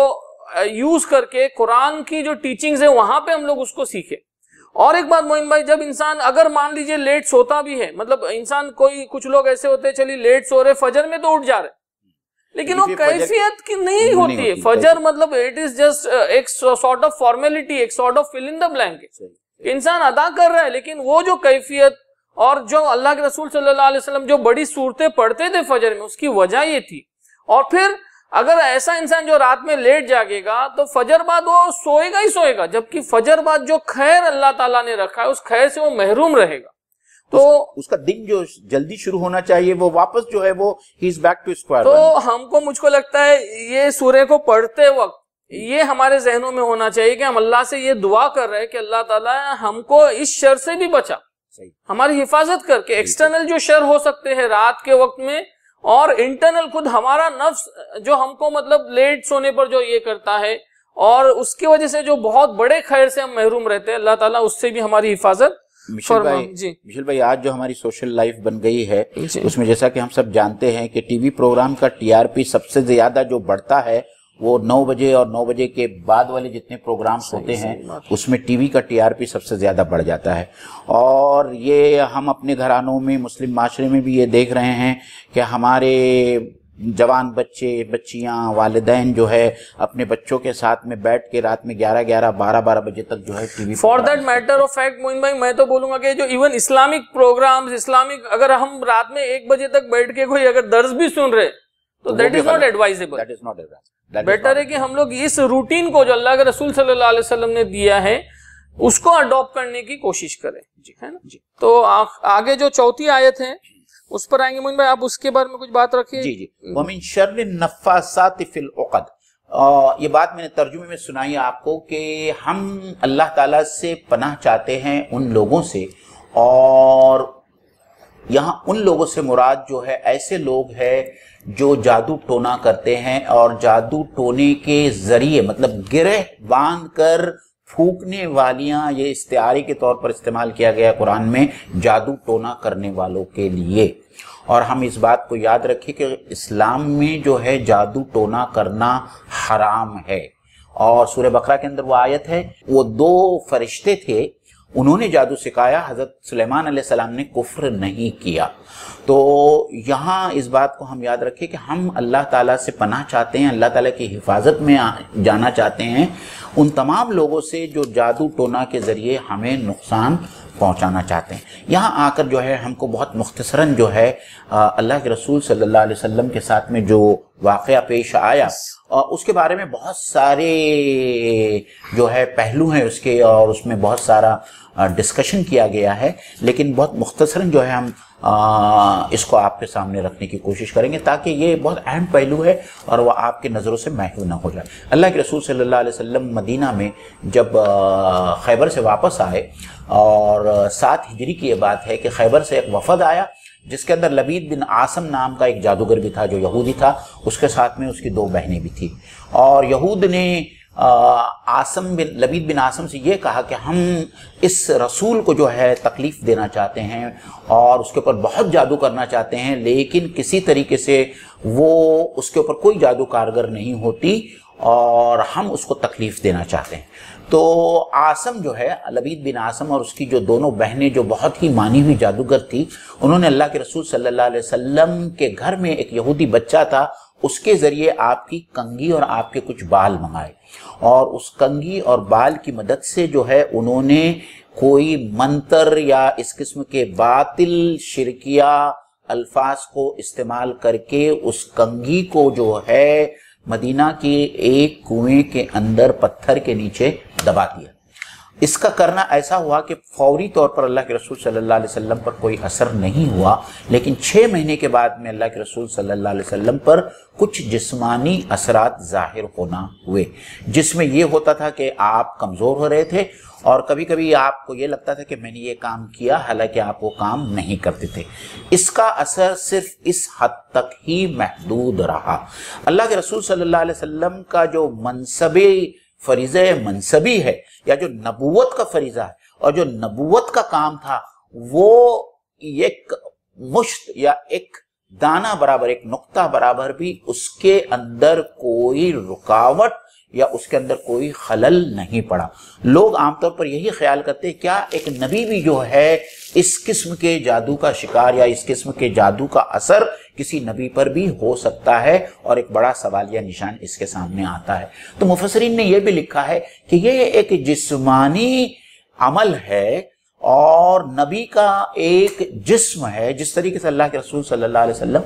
یوز کر کے قرآن کی جو ٹیچنگز ہیں وہاں پہ ہم لوگ اس کو سیکھیں. اور ایک بات معین بھائی، جب انسان اگر مان لیجئے لیٹ سوتا بھی ہے، مطلب انسان کچھ لوگ ایسے ہوتے ہیں چلیے لیٹ سو رہے فجر میں تو اٹھ جا رہے، لیکن وہ کیفیت کی نہیں ہوتی ہے. فجر مطلب اٹ از جسٹ ایک سارٹ آف فارمیلٹی، ایک sort of fill in the blank, انسان ادا کر رہا ہے، لیکن وہ جو کیفیت اور جو اللہ کے رسول صلی اللہ علیہ وسلم جو بڑی صورتیں پڑھتے تھے فجر میں اس کی وجہ یہ تھی. اور پھر اگر ایسا انسان جو رات میں لیٹ جاگے گا تو فجر بعد وہ سوئے گا ہی سوئے گا، جبکہ فجر بعد جو خیر اللہ تعالیٰ نے رکھا ہے اس خیر سے وہ محروم رہے گا. تو اس کا دن جو جلدی شروع ہونا چاہیے وہ واپس جو ہے وہ ہی از بیک ٹو اسکوائر. تو مجھ کو لگتا ہے یہ سورہ کو پڑھتے وقت یہ ہمارے ذہنوں میں ہونا چاہیے کہ ہم اللہ سے یہ دعا کر رہے ہیں کہ اللہ تعالیٰ ہم کو اس شر سے بھی بچا، ہماری حفاظت کر کے. ایکسٹرنل جو شر ہو سکتے ہیں رات کے وقت میں، اور انٹرنل خود ہمارا نفس جو ہم کو مطلب لیٹ سونے پر جو یہ کرتا ہے اور اس کی وجہ سے جو بہت بڑے خیر سے ہم محروم رہتے ہیں، اللہ تعالیٰ اس سے بھی ہماری حفاظت. مشل بھائی آج جو ہماری سوشل لائف بن گئی ہے اس میں جیسا کہ ہم سب جانتے ہیں کہ ٹی وی پروگرام کا TRP سب سے زیادہ جو بڑھتا ہے وہ 9 بجے اور 9 بجے کے بعد والے جتنے پروگرامز ہوتے ہیں اس میں ٹی وی کا TRP سب سے زیادہ بڑھ جاتا ہے. اور یہ ہم اپنے گھرانوں میں مسلم معاشرے میں بھی یہ دیکھ رہے ہیں کہ ہمارے جوان بچے بچیاں والدین جو ہے اپنے بچوں کے ساتھ میں بیٹھ کے رات میں 11 12 بجے تک جو ہے T V. For that matter of fact Moin بھائی میں تو بولوں گا کہ جو ایون اسلامک پروگرامز اسلامک اگر ہم رات میں 1 بجے تک بیٹھ کے کوئی اگر درس بھی سن رہے تو that is not advisable. Better ہے کہ ہم لوگ اس روٹین کو جو اللہ کے رسول صلی اللہ علیہ وسلم نے دیا ہے اس کو اڈاپٹ کرنے کی کوشش کریں. جی ہے نا. جی تو آگے جو 4تھی آیت ہے اس پر آئیں گے. موین بھائی آپ اس کے بارے میں کچھ بات رکھیے. جی وَمِن شَرِّ النَّفَّاثَاتِ فِي الْعُقَدِ. یہ بات میں نے ترجمے میں سنائی آپ کو کہ ہم اللہ تعالیٰ سے پناہ چاہتے ہیں ان لوگوں سے، اور یہاں ان لوگوں سے مراد جو ہے ایسے لوگ ہیں جو جادو ٹونا کرتے ہیں، اور جادو ٹونے کے ذریعے مطلب گرہ باندھ کر پھونکنے والیاں، یہ استعارے کے طور پر استعمال کیا گیا قرآن میں جادو ٹونا کرنے والوں کے لیے. اور ہم اس بات کو یاد رکھیں کہ اسلام میں جو ہے جادو ٹونا کرنا حرام ہے. اور سورہ بقرہ کے اندر وہ آیت ہے، وہ 2 فرشتے تھے، انہوں نے جادو سکھایا، حضرت سلیمان علیہ السلام نے کفر نہیں کیا. تو یہاں اس بات کو ہم یاد رکھیں کہ ہم اللہ تعالیٰ سے پناہ چاہتے ہیں، اللہ تعالیٰ کی حفاظت میں جانا چاہتے ہیں ان تمام لوگوں سے جو جادو ٹونا کے ذریعے ہمیں نقصان پہنچانا چاہتے ہیں. یہاں آ کر جو ہے ہم کو بہت مختصراً جو ہے اللہ کے رسول صلی اللہ علیہ وسلم کے ساتھ میں جو واقعہ پیش آیا اس کے بارے میں بہت سارے جو ہے پہلو ہیں اس کے، اور اس میں بہت سارا ڈسکشن کیا گیا ہے، لیکن بہت مختصراً جو ہے ہم اس کو آپ کے سامنے رکھنے کی کوشش کریں گے تاکہ یہ بہت اہم پہلو ہے اور وہ آپ کے نظروں سے محو نہ ہو جائے. اللہ کے رسول صلی اللہ علیہ وسلم مدینہ میں جب خیبر سے واپس آئے، اور 7 ہجری کی یہ بات ہے کہ خیبر سے ایک وفد آیا جس کے اندر لبید بن عاصم نام کا ایک جادوگر بھی تھا جو یہودی تھا، اس کے ساتھ میں اس کی 2 بہنیں بھی تھیں. اور یہود نے لبید بن عاصم سے یہ کہا کہ ہم اس رسول کو جو ہے تکلیف دینا چاہتے ہیں اور اس کے اوپر بہت جادو کرنا چاہتے ہیں، لیکن کسی طریقے سے وہ اس کے اوپر کوئی جادو کارگر نہیں ہوتی اور ہم اس کو تکلیف دینا چاہتے ہیں. تو عاصم جو ہے لبید بن عاصم اور اس کی جو 2 بہنیں جو بہت ہی مانی ہوئی جادوگر تھی، انہوں نے اللہ کے رسول صلی اللہ علیہ وسلم کے گھر میں ایک یہودی بچہ تھا، اس کے ذریعے آپ کی کنگھی اور آپ کے کچھ بال منگائے، اور اس کنگھی اور بال کی مدد سے جو ہے انہوں نے کوئی منتر یا اس قسم کے باطل شرکیہ الفاظ کو استعمال کر کے اس کنگھی کو جو ہے مدینہ کے ایک کنویں کے اندر پتھر کے نیچے دبا دیا. اس کا کرنا ایسا ہوا کہ فوری طور پر اللہ کے رسول صلی اللہ علیہ وسلم پر کوئی اثر نہیں ہوا، لیکن 6 مہینے کے بعد میں اللہ کے رسول صلی اللہ علیہ وسلم پر کچھ جسمانی اثرات ظاہر ہونا ہوئے، جس میں یہ ہوتا تھا کہ آپ کمزور ہو رہے تھے، اور کبھی کبھی آپ کو یہ لگتا تھا کہ میں نے یہ کام کیا، حالانکہ آپ وہ کام نہیں کرتے تھے. اس کا اثر صرف اس حد تک ہی محدود رہا. اللہ کے رسول صلی اللہ علیہ وسلم کا جو فریضہ منصبی ہے یا جو نبوت کا فریضہ ہے اور جو نبوت کا کام تھا، وہ ایک مشت یا ایک دانہ برابر، ایک نقطہ برابر بھی اس کے اندر کوئی رکاوٹ یا اس کے اندر کوئی خلل نہیں پڑا. لوگ عام طور پر یہی خیال کرتے ہیں کیا ایک نبی بھی جو ہے اس قسم کے جادو کا شکار یا اس قسم کے جادو کا اثر کسی نبی پر بھی ہو سکتا ہے، اور ایک بڑا سوالیہ نشان اس کے سامنے آتا ہے. تو مفسرین نے یہ بھی لکھا ہے کہ یہ ایک جسمانی عمل ہے اور نبی کا ایک جسم ہے. جس طریقے سے اللہ کے رسول صلی اللہ علیہ وسلم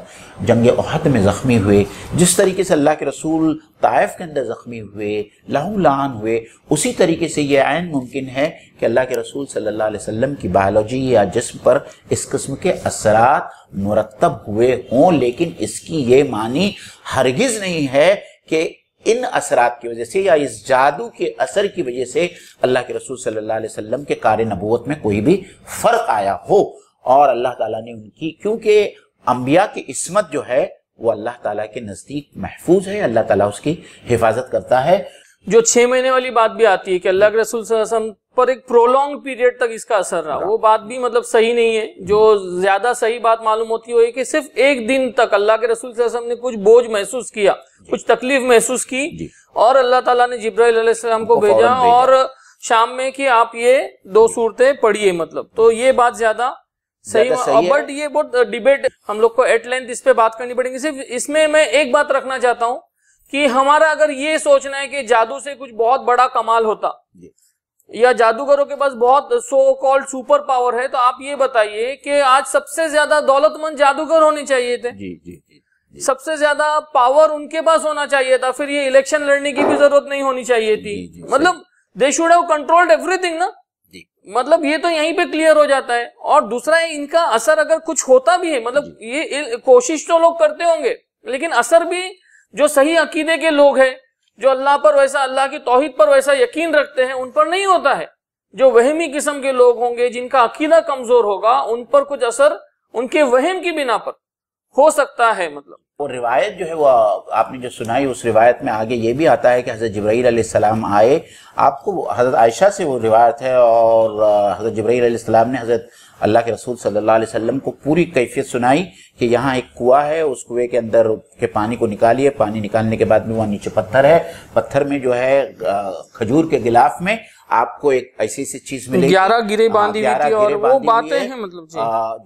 جنگ احد میں زخمی ہوئے، جس طریقے سے اللہ کے رسول طائف کے اندر زخمی ہوئے، لہو لعان ہوئے، اسی طریقے سے یہ عین ممکن ہے کہ اللہ کے رسول صلی اللہ علیہ وسلم کی بایولوجی یا جسم پر اس قسم کے اثرات مرتب ہوئے ہوں. لیکن اس کی یہ معنی ہرگز نہیں ہے کہ ان اثرات کی وجہ سے یا اس جادو کے اثر کی وجہ سے اللہ کے رسول صلی اللہ علیہ وسلم کے کار نبوت میں کوئی بھی فرق آیا ہو. اور اللہ تعالیٰ نے ان کی، کیونکہ انبیاء کی عصمت جو ہے وہ اللہ تعالیٰ کے نزدیک محفوظ ہے، اللہ تعالیٰ اس کی حفاظت کرتا ہے. جو 6 مہینے والی بات بھی آتی ہے کہ اللہ کے رسول صلی اللہ علیہ وسلم پر ایک پرولونگ پیریڈ تک اس کا اثر رہا، وہ بات بھی مطلب صحیح نہیں ہے. جو زیادہ صحیح بات معلوم ہوتی ہے وہ یہ کہ صرف ایک دن تک اللہ کے رسول صلی اللہ علیہ وسلم نے کچھ بوجھ محسوس کیا، کچھ تکلیف محسوس کی، اور اللہ تعالیٰ نے جبرائیل علیہ السلام کو بھیجا اور شام میں کہ آپ یہ 2 صورتیں پڑھیے. مطلب تو یہ بات زیادہ صحیح ہے. بٹ یہ بہت ڈیبیٹ ہم لوگ کو ایٹ لینتھ اس پہ بات کرنی پڑے گی. صرف اس میں ایک بات رکھنا چاہتا ہوں کہ ہمارا اگر یہ سوچنا ہے کہ جادو سے کچھ بہت بڑا کمال ہوتا یا جادوگروں کے پاس بہت سو کالڈ سپر پاور ہے، تو آپ یہ بتائیے کہ آج سب سے زیادہ دولت مند جادوگر ہونے چاہیے تھے، سب سے زیادہ پاور ان کے پاس ہونا چاہیے تھا، پھر یہ الیکشن لڑنے کی بھی ضرورت نہیں ہونی چاہیے تھی. مطلب they should have controlled every thing نا. مطلب یہ تو یہیں پہ کلیئر ہو جاتا ہے. اور دوسرا ان کا اثر اگر کچھ ہوتا بھی ہے، مطلب یہ کوشش تو لوگ کرتے ہوں گے، لیکن اثر بھی جو صحیح عقیدے کے لوگ ہیں، جو اللہ پر ویسا، اللہ کی توحید پر ویسا یقین رکھتے ہیں، ان پر نہیں ہوتا ہے. جو وہمی قسم کے لوگ ہوں گے، جن کا عقیدہ کمزور ہوگا، ان پر کچھ اثر ان کے وہم کی بنا پر ہو سکتا ہے. مطلب وہ روایت جو ہے وہ آپ نے جو سنائی، اس روایت میں آگے یہ بھی آتا ہے کہ حضرت جبرائیل علیہ السلام آئے. آپ کو حضرت عائشہ سے وہ روایت ہے، اور حضرت جبرائیل علیہ السلام نے حضرت اللہ کے رسول صلی اللہ علیہ وسلم کو پوری کیفیت سنائی کہ یہاں ایک کنواں ہے، اس کنویں کے اندر کے پانی کو نکالیے. پانی نکالنے کے بعد میں وہاں نیچے پتھر ہے، پتھر میں جو ہے کھجور کے غلاف میں آپ کو ایک ایسی چیز ملے گی، 11 گرے باندھی ہوئی تھی. اور وہ باتیں ہیں مطلب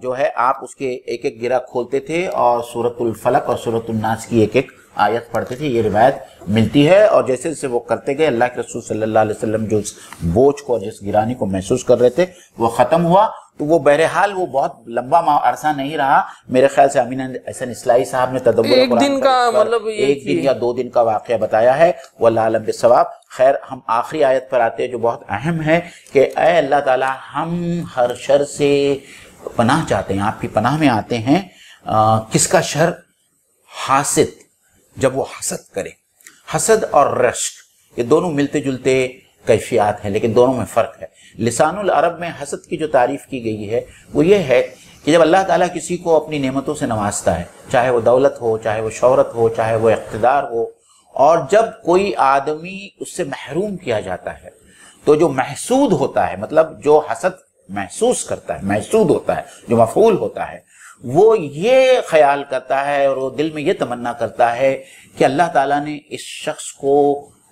جو ہے آپ اس کے ایک ایک گرہ کھولتے تھے اور سورۃ الفلق اور سورۃ الناس کی ایک ایک آیت پڑھتے تھے. یہ روایت ملتی ہے. اور جیسے جیسے وہ کرتے گئے، اللہ کے رسول صلی اللہ علیہ وسلم جو اس بوجھ کو، جس گرانی کو محسوس کر رہے تھے، وہ ختم ہوا. تو وہ بہرحال وہ بہت لمبا عرصہ نہیں رہا. میرے خیال سے امین احسن اصلاحی صاحب نے تدبر ایک دن کا مطلب ایک دن یا 2 دن کا واقعہ بتایا ہے. واللہ اعلم بالصواب. خیر، ہم آخری آیت پر آتے ہیں جو بہت اہم ہے کہ اے اللہ تعالی، ہم ہر شر سے پناہ چاہتے ہیں، آپ کی پناہ میں آتے ہیں. کس کا شر؟ حاسد، جب وہ حسد کرے. حسد اور رشک یہ دونوں ملتے جلتے کیفیات ہیں، لیکن دونوں میں فرق ہے. لسان العرب میں حسد کی جو تعریف کی گئی ہے وہ یہ ہے کہ جب اللہ تعالیٰ کسی کو اپنی نعمتوں سے نوازتا ہے، چاہے وہ دولت ہو، چاہے وہ شہرت ہو، چاہے وہ اقتدار ہو، اور جب کوئی آدمی اس سے محروم کیا جاتا ہے، تو جو محسود ہوتا ہے، مطلب جو حسد محسوس کرتا ہے، محسود ہوتا ہے، جو مفعول ہوتا ہے، وہ یہ خیال کرتا ہے اور وہ دل میں یہ تمنا کرتا ہے کہ اللہ تعالیٰ نے اس شخص کو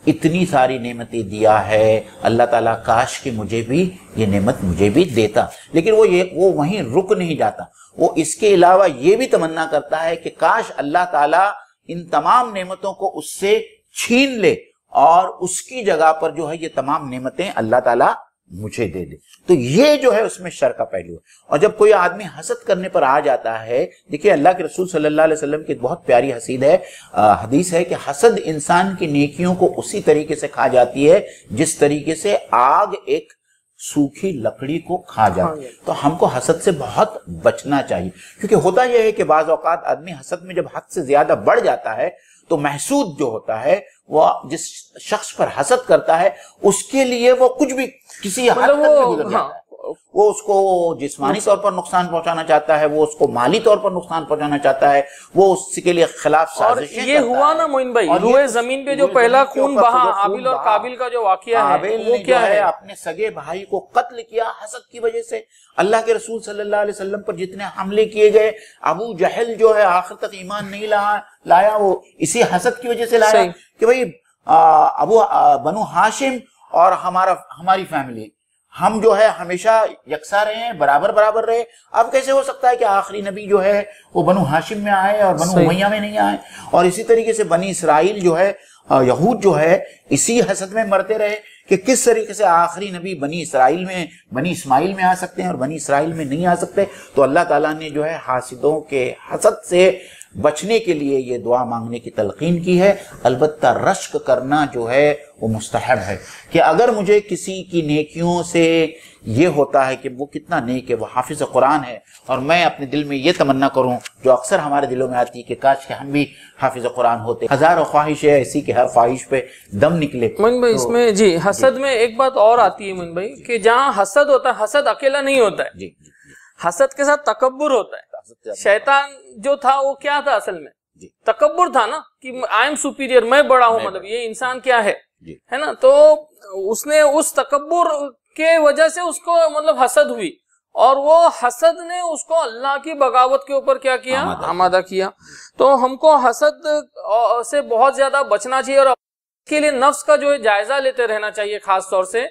اتنی ساری نعمتیں دیا ہے، اللہ تعالیٰ کاش کہ مجھے بھی یہ نعمت مجھے بھی دیتا. لیکن وہ وہیں رک نہیں جاتا، وہ اس کے علاوہ یہ بھی تمنا کرتا ہے کہ کاش اللہ تعالیٰ ان تمام نعمتوں کو اس سے چھین لے اور اس کی جگہ پر جو ہے یہ تمام نعمتیں اللہ تعالیٰ مجھے دے دے. تو یہ جو ہے اس میں شر کا پہلو ہے. اور جب کوئی آدمی حسد کرنے پر آ جاتا ہے، دیکھیے اللہ کے رسول صلی اللہ علیہ وسلم کی بہت پیاری حدیث ہے کہ حسد انسان کی نیکیوں کو اسی طریقے سے کھا جاتی ہے جس طریقے سے آگ ایک سوکھی لکڑی کو کھا جاتی ہے. تو ہم کو حسد سے بہت بچنا چاہیے، کیونکہ ہوتا یہ ہے کہ بعض اوقات آدمی حسد میں جب حد سے زیادہ بڑھ جاتا ہے تو محسود جو ہوتا ہے، وہ جس شخص پر حسد کرتا ہے، اس کے لیے وہ کچھ بھی کسی حد تک میں گزر جاتا ہے. وہ اس کو جسمانی طور پر نقصان پہنچانا چاہتا ہے، وہ اس کو مالی طور پر نقصان پہنچانا چاہتا ہے، وہ اس کے لیے خلاف سازشیں کرتا ہے. یہ ہوا نا معین بھائی، روئے زمین پہ جو پہلا خون بہا، حابیل اور قابیل کا جو واقعہ ہے، وہ کیا ہے؟ اپنے سگے بھائی کو قتل کیا حسد کی وجہ سے. اللہ کے رسول صلی اللہ علیہ وسلم پر جتنے حملے کیے گئے، ابو جہل جو ہے آخر تک ایمان نہیں لایا، وہ اسی حسد کی وجہ سے لایا کہ بھئی بنو ہاشم اور ہماری فیملی، ہم جو ہے ہمیشہ یکساں رہے ہیں، برابر رہے. اب کیسے ہو سکتا ہے کہ آخری نبی جو ہے وہ بنو ہاشم میں آئے اور بنو امیہ میں نہیں آئے؟ اور اسی طریقے سے بنی اسرائیل جو ہے، یہود جو ہے، اسی حسد میں مرتے رہے کہ کس طریقے سے آخری نبی بنی اسماعیل میں آ سکتے ہیں اور بنی اسرائیل میں نہیں آ سکتے. تو اللہ تعالیٰ نے جو ہے حاسدوں کے حسد سے بچنے کے لیے یہ دعا مانگنے کی تلقین کی ہے. البتہ رشک کرنا جو ہے وہ مستحب ہے کہ اگر مجھے کسی کی نیکیوں سے یہ ہوتا ہے کہ وہ کتنا نیک ہے، وہ حافظ قرآن ہے، اور میں اپنے دل میں یہ تمنا کروں جو اکثر ہمارے دلوں میں آتی ہے کہ کاش کہ ہم بھی حافظ قرآن ہوتے. ہزاروں خواہش ہے ایسی کہ ہر خواہش پہ دم نکلے. مومن بھائی اس میں جی حسد میں ایک بات اور آتی ہے مومن بھائی کہ جہاں حسد ہوتا ہے، حسد اکیلا نہیں ہوتا ہے، حسد کے ساتھ تکبر ہوتا ہے. شیطان جو تھا وہ کیا تھا اصل میں؟ تکبر تھا نا کہ آئی ایم سپیریئر، میں بڑا ہوں، مطلب یہ انسان کیا ہے نا. تو اس نے اس تکبر کے وجہ سے اس کو مطلب حسد ہوئی، اور وہ حسد نے اس کو اللہ کی بغاوت کے اوپر کیا کیا؟ آمادہ کیا. تو ہم کو حسد سے بہت زیادہ بچنا چاہیے، اور اس کے لیے نفس کا جو ہے جائزہ لیتے رہنا چاہیے خاص طور سے.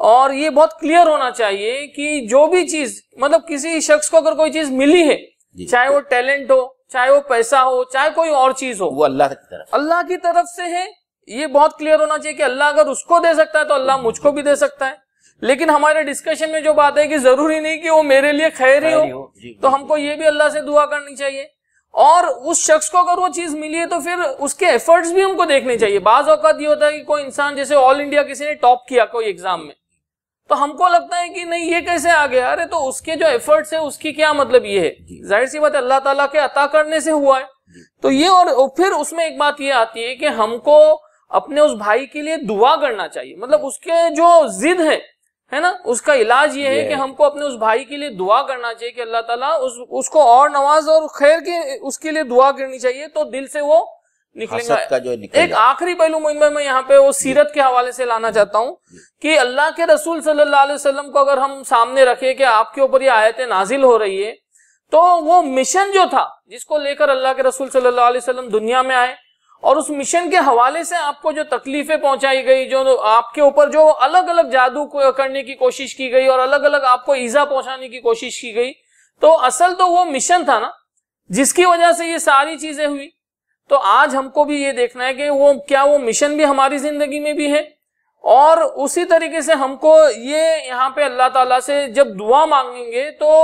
اور یہ بہت کلیئر ہونا چاہیے کہ جو بھی چیز مطلب کسی شخص کو اگر کوئی چیز ملی ہے، چاہے وہ ٹیلنٹ ہو، چاہے وہ پیسہ ہو، چاہے کوئی اور چیز ہو، وہ اللہ کی طرف سے ہے. یہ بہت کلیئر ہونا چاہیے کہ اللہ اگر اس کو دے سکتا ہے تو اللہ مجھ کو بھی دے سکتا ہے. لیکن ہمارے ڈسکشن میں جو بات ہے کہ ضروری نہیں کہ وہ میرے لیے خیر ہی ہو، تو ہم کو یہ بھی اللہ سے دعا کرنی چاہیے. اور اس شخص کو اگر وہ چیز ملی ہے تو پھر اس کے ایفرٹس بھی ہم کو دیکھنے چاہیے. بعض اوقات یہ ہوتا ہے کہ کوئی انسان جیسے آل انڈیا کسی نے ٹاپ کیا کوئی ایگزام میں، تو ہم کو لگتا ہے کہ نہیں یہ کیسے آ گیا، ارے تو اس کے جو ایفرٹس ہے اس کی کیا مطلب یہ ہے، ظاہر سی بات ہے اللہ تعالیٰ کے عطا کرنے سے ہوا ہے. تو یہ اور پھر اس میں ایک بات یہ آتی ہے کہ ہم کو اپنے اس بھائی کے لیے دعا کرنا چاہیے. مطلب اس کے جو ضد ہے نا، اس کا علاج یہ ہے کہ ہم کو اپنے اس بھائی کے لیے دعا کرنا چاہیے کہ اللہ تعالیٰ اس کو اور نواز اور خیر کے اس کے لیے دعا کرنی چاہیے، تو دل سے وہ نکلیں گا. ایک آخری پہلو میں یہاں پہ وہ سیرت کے حوالے سے لانا چاہتا ہوں کہ اللہ کے رسول صلی اللہ علیہ وسلم کو اگر ہم سامنے رکھے کہ آپ کے اوپر یہ آیتیں نازل ہو رہی ہے، تو وہ مشن جو تھا جس کو لے کر اللہ کے رسول صلی اللہ علیہ وسلم دنیا میں آئے، اور اس مشن کے حوالے سے آپ کو جو تکلیفیں پہنچائی گئی، جو آپ کے اوپر جو الگ الگ جادو کرنے کی کوشش کی گئی اور الگ الگ آپ کو ایذا پہنچانے کی کوشش کی گئی، تو اصل تو وہ مشن تھا نا جس کی وجہ سے یہ ساری چیزیں ہوئی. تو آج ہم کو بھی یہ دیکھنا ہے کہ وہ کیا وہ مشن بھی ہماری زندگی میں بھی ہے، اور اسی طریقے سے ہم کو یہ یہاں پہ اللہ تعالیٰ سے جب دعا مانگیں گے تو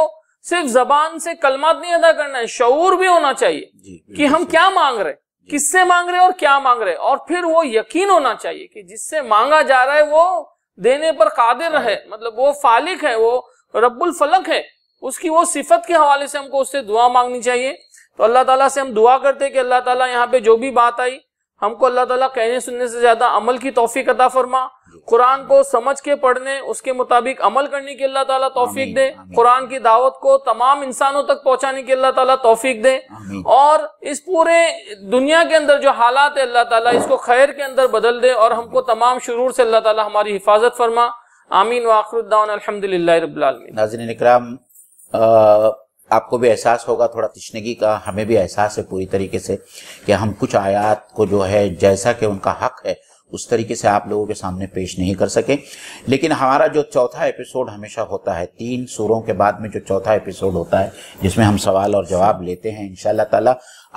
صرف زبان سے کلمات نہیں ادا کرنا ہے، شعور بھی ہونا چاہیے کہ ہم کیا مانگ رہے، کس سے مانگ رہے اور کیا مانگ رہے. اور پھر وہ یقین ہونا چاہیے کہ جس سے مانگا جا رہا ہے وہ دینے پر قادر ہے، مطلب وہ فالق ہے، وہ رب الفلق ہے، اس کی وہ صفت کے حوالے سے ہم کو اس سے دعا مانگنی چاہیے. تو اللہ تعالیٰ سے ہم دعا کرتے کہ اللہ تعالیٰ یہاں پہ جو بھی بات آئی ہم کو اللہ تعالیٰ کہنے سننے سے زیادہ عمل کی توفیق عطا فرما. قرآن کو سمجھ کے پڑھنے، اس کے مطابق عمل کرنے کی اللہ تعالیٰ توفیق دے. قرآن کی دعوت کو تمام انسانوں تک پہنچانے کی اللہ تعالیٰ توفیق دے. اور اس پورے دنیا کے اندر جو حالات ہے اللہ تعالیٰ اس کو خیر کے اندر بدل دے، اور ہم کو تمام شرور سے اللہ تعالیٰ ہماری حفاظت فرما. آمین وآخر الدعوانا الحمدللہ رب العالمین. ناظرین اکرام، آپ کو بھی احساس ہوگا تھوڑا تشنگی کا، ہمیں بھی احساس ہے پوری طریقے سے کہ ہم کچھ آیات کو جو ہے جیسا کہ ان کا حق ہے اس طریقے سے آپ لوگوں کے سامنے پیش نہیں کر سکے. لیکن ہمارا جو چوتھا ایپیسوڈ ہمیشہ ہوتا ہے، 3 سوروں کے بعد میں جو چوتھا ایپیسوڈ ہوتا ہے جس میں ہم سوال اور جواب لیتے ہیں، انشاءاللہ تعالی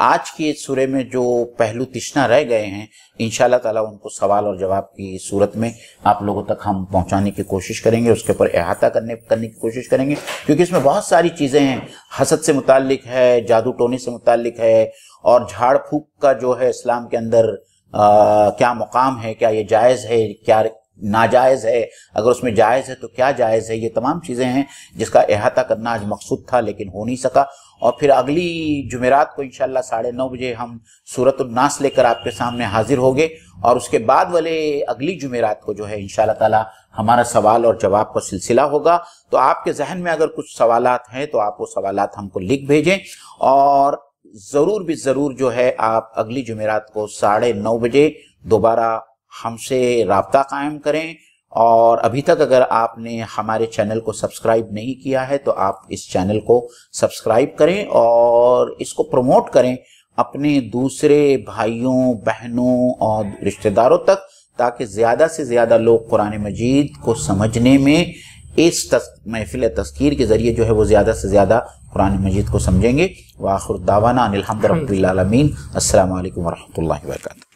آج کی اس سورے میں جو پہلو تشنا رہ گئے ہیں انشاءاللہ تعالی ان کو سوال اور جواب کی صورت میں آپ لوگوں تک ہم پہنچانے کی کوشش کریں گے، اس کے اوپر احاطہ کرنے کی کوشش کریں گے، کیونکہ اس میں بہت ساری چیزیں ہیں. حسد سے متعلق ہے، جادو ٹونے سے متعلق ہے، اور جھاڑ پھونک کا جو ہے اسلام کے اندر کیا مقام ہے، کیا یہ جائز ہے، کیا ناجائز ہے، اگر اس میں جائز ہے تو کیا جائز ہے. یہ تمام چیزیں ہیں جس کا احاطہ کرنا آج مقصود تھا لیکن ہو نہیں سکا. اور پھر اگلی جمعرات کو انشاءاللہ 9:30 بجے ہم سورۃ الناس لے کر آپ کے سامنے حاضر ہوں گے، اور اس کے بعد والے اگلی جمعرات کو جو ہے انشاءاللہ تعالی ہمارا سوال اور جواب کا سلسلہ ہوگا. تو آپ کے ذہن میں اگر کچھ سوالات ہیں تو آپ وہ سوالات ہم کو لکھ بھیجیں، اور ضرور بھی ضرور جو ہے آپ اگلی جمعرات کو 9:30 بجے دوبارہ ہم سے رابطہ قائم کریں. اور ابھی تک اگر آپ نے ہمارے چینل کو سبسکرائب نہیں کیا ہے تو آپ اس چینل کو سبسکرائب کریں اور اس کو پروموٹ کریں اپنے دوسرے بھائیوں، بہنوں اور رشتہ داروں تک، تاکہ زیادہ سے زیادہ لوگ قرآن مجید کو سمجھنے میں اس محفل تذکیر کے ذریعے جو ہے وہ زیادہ سے زیادہ قرآن مجید کو سمجھیں گے. وآخر دعوانا ان الحمد للہ رب العالمین. السلام علیکم ورحمۃ اللہ وبرکاتہ.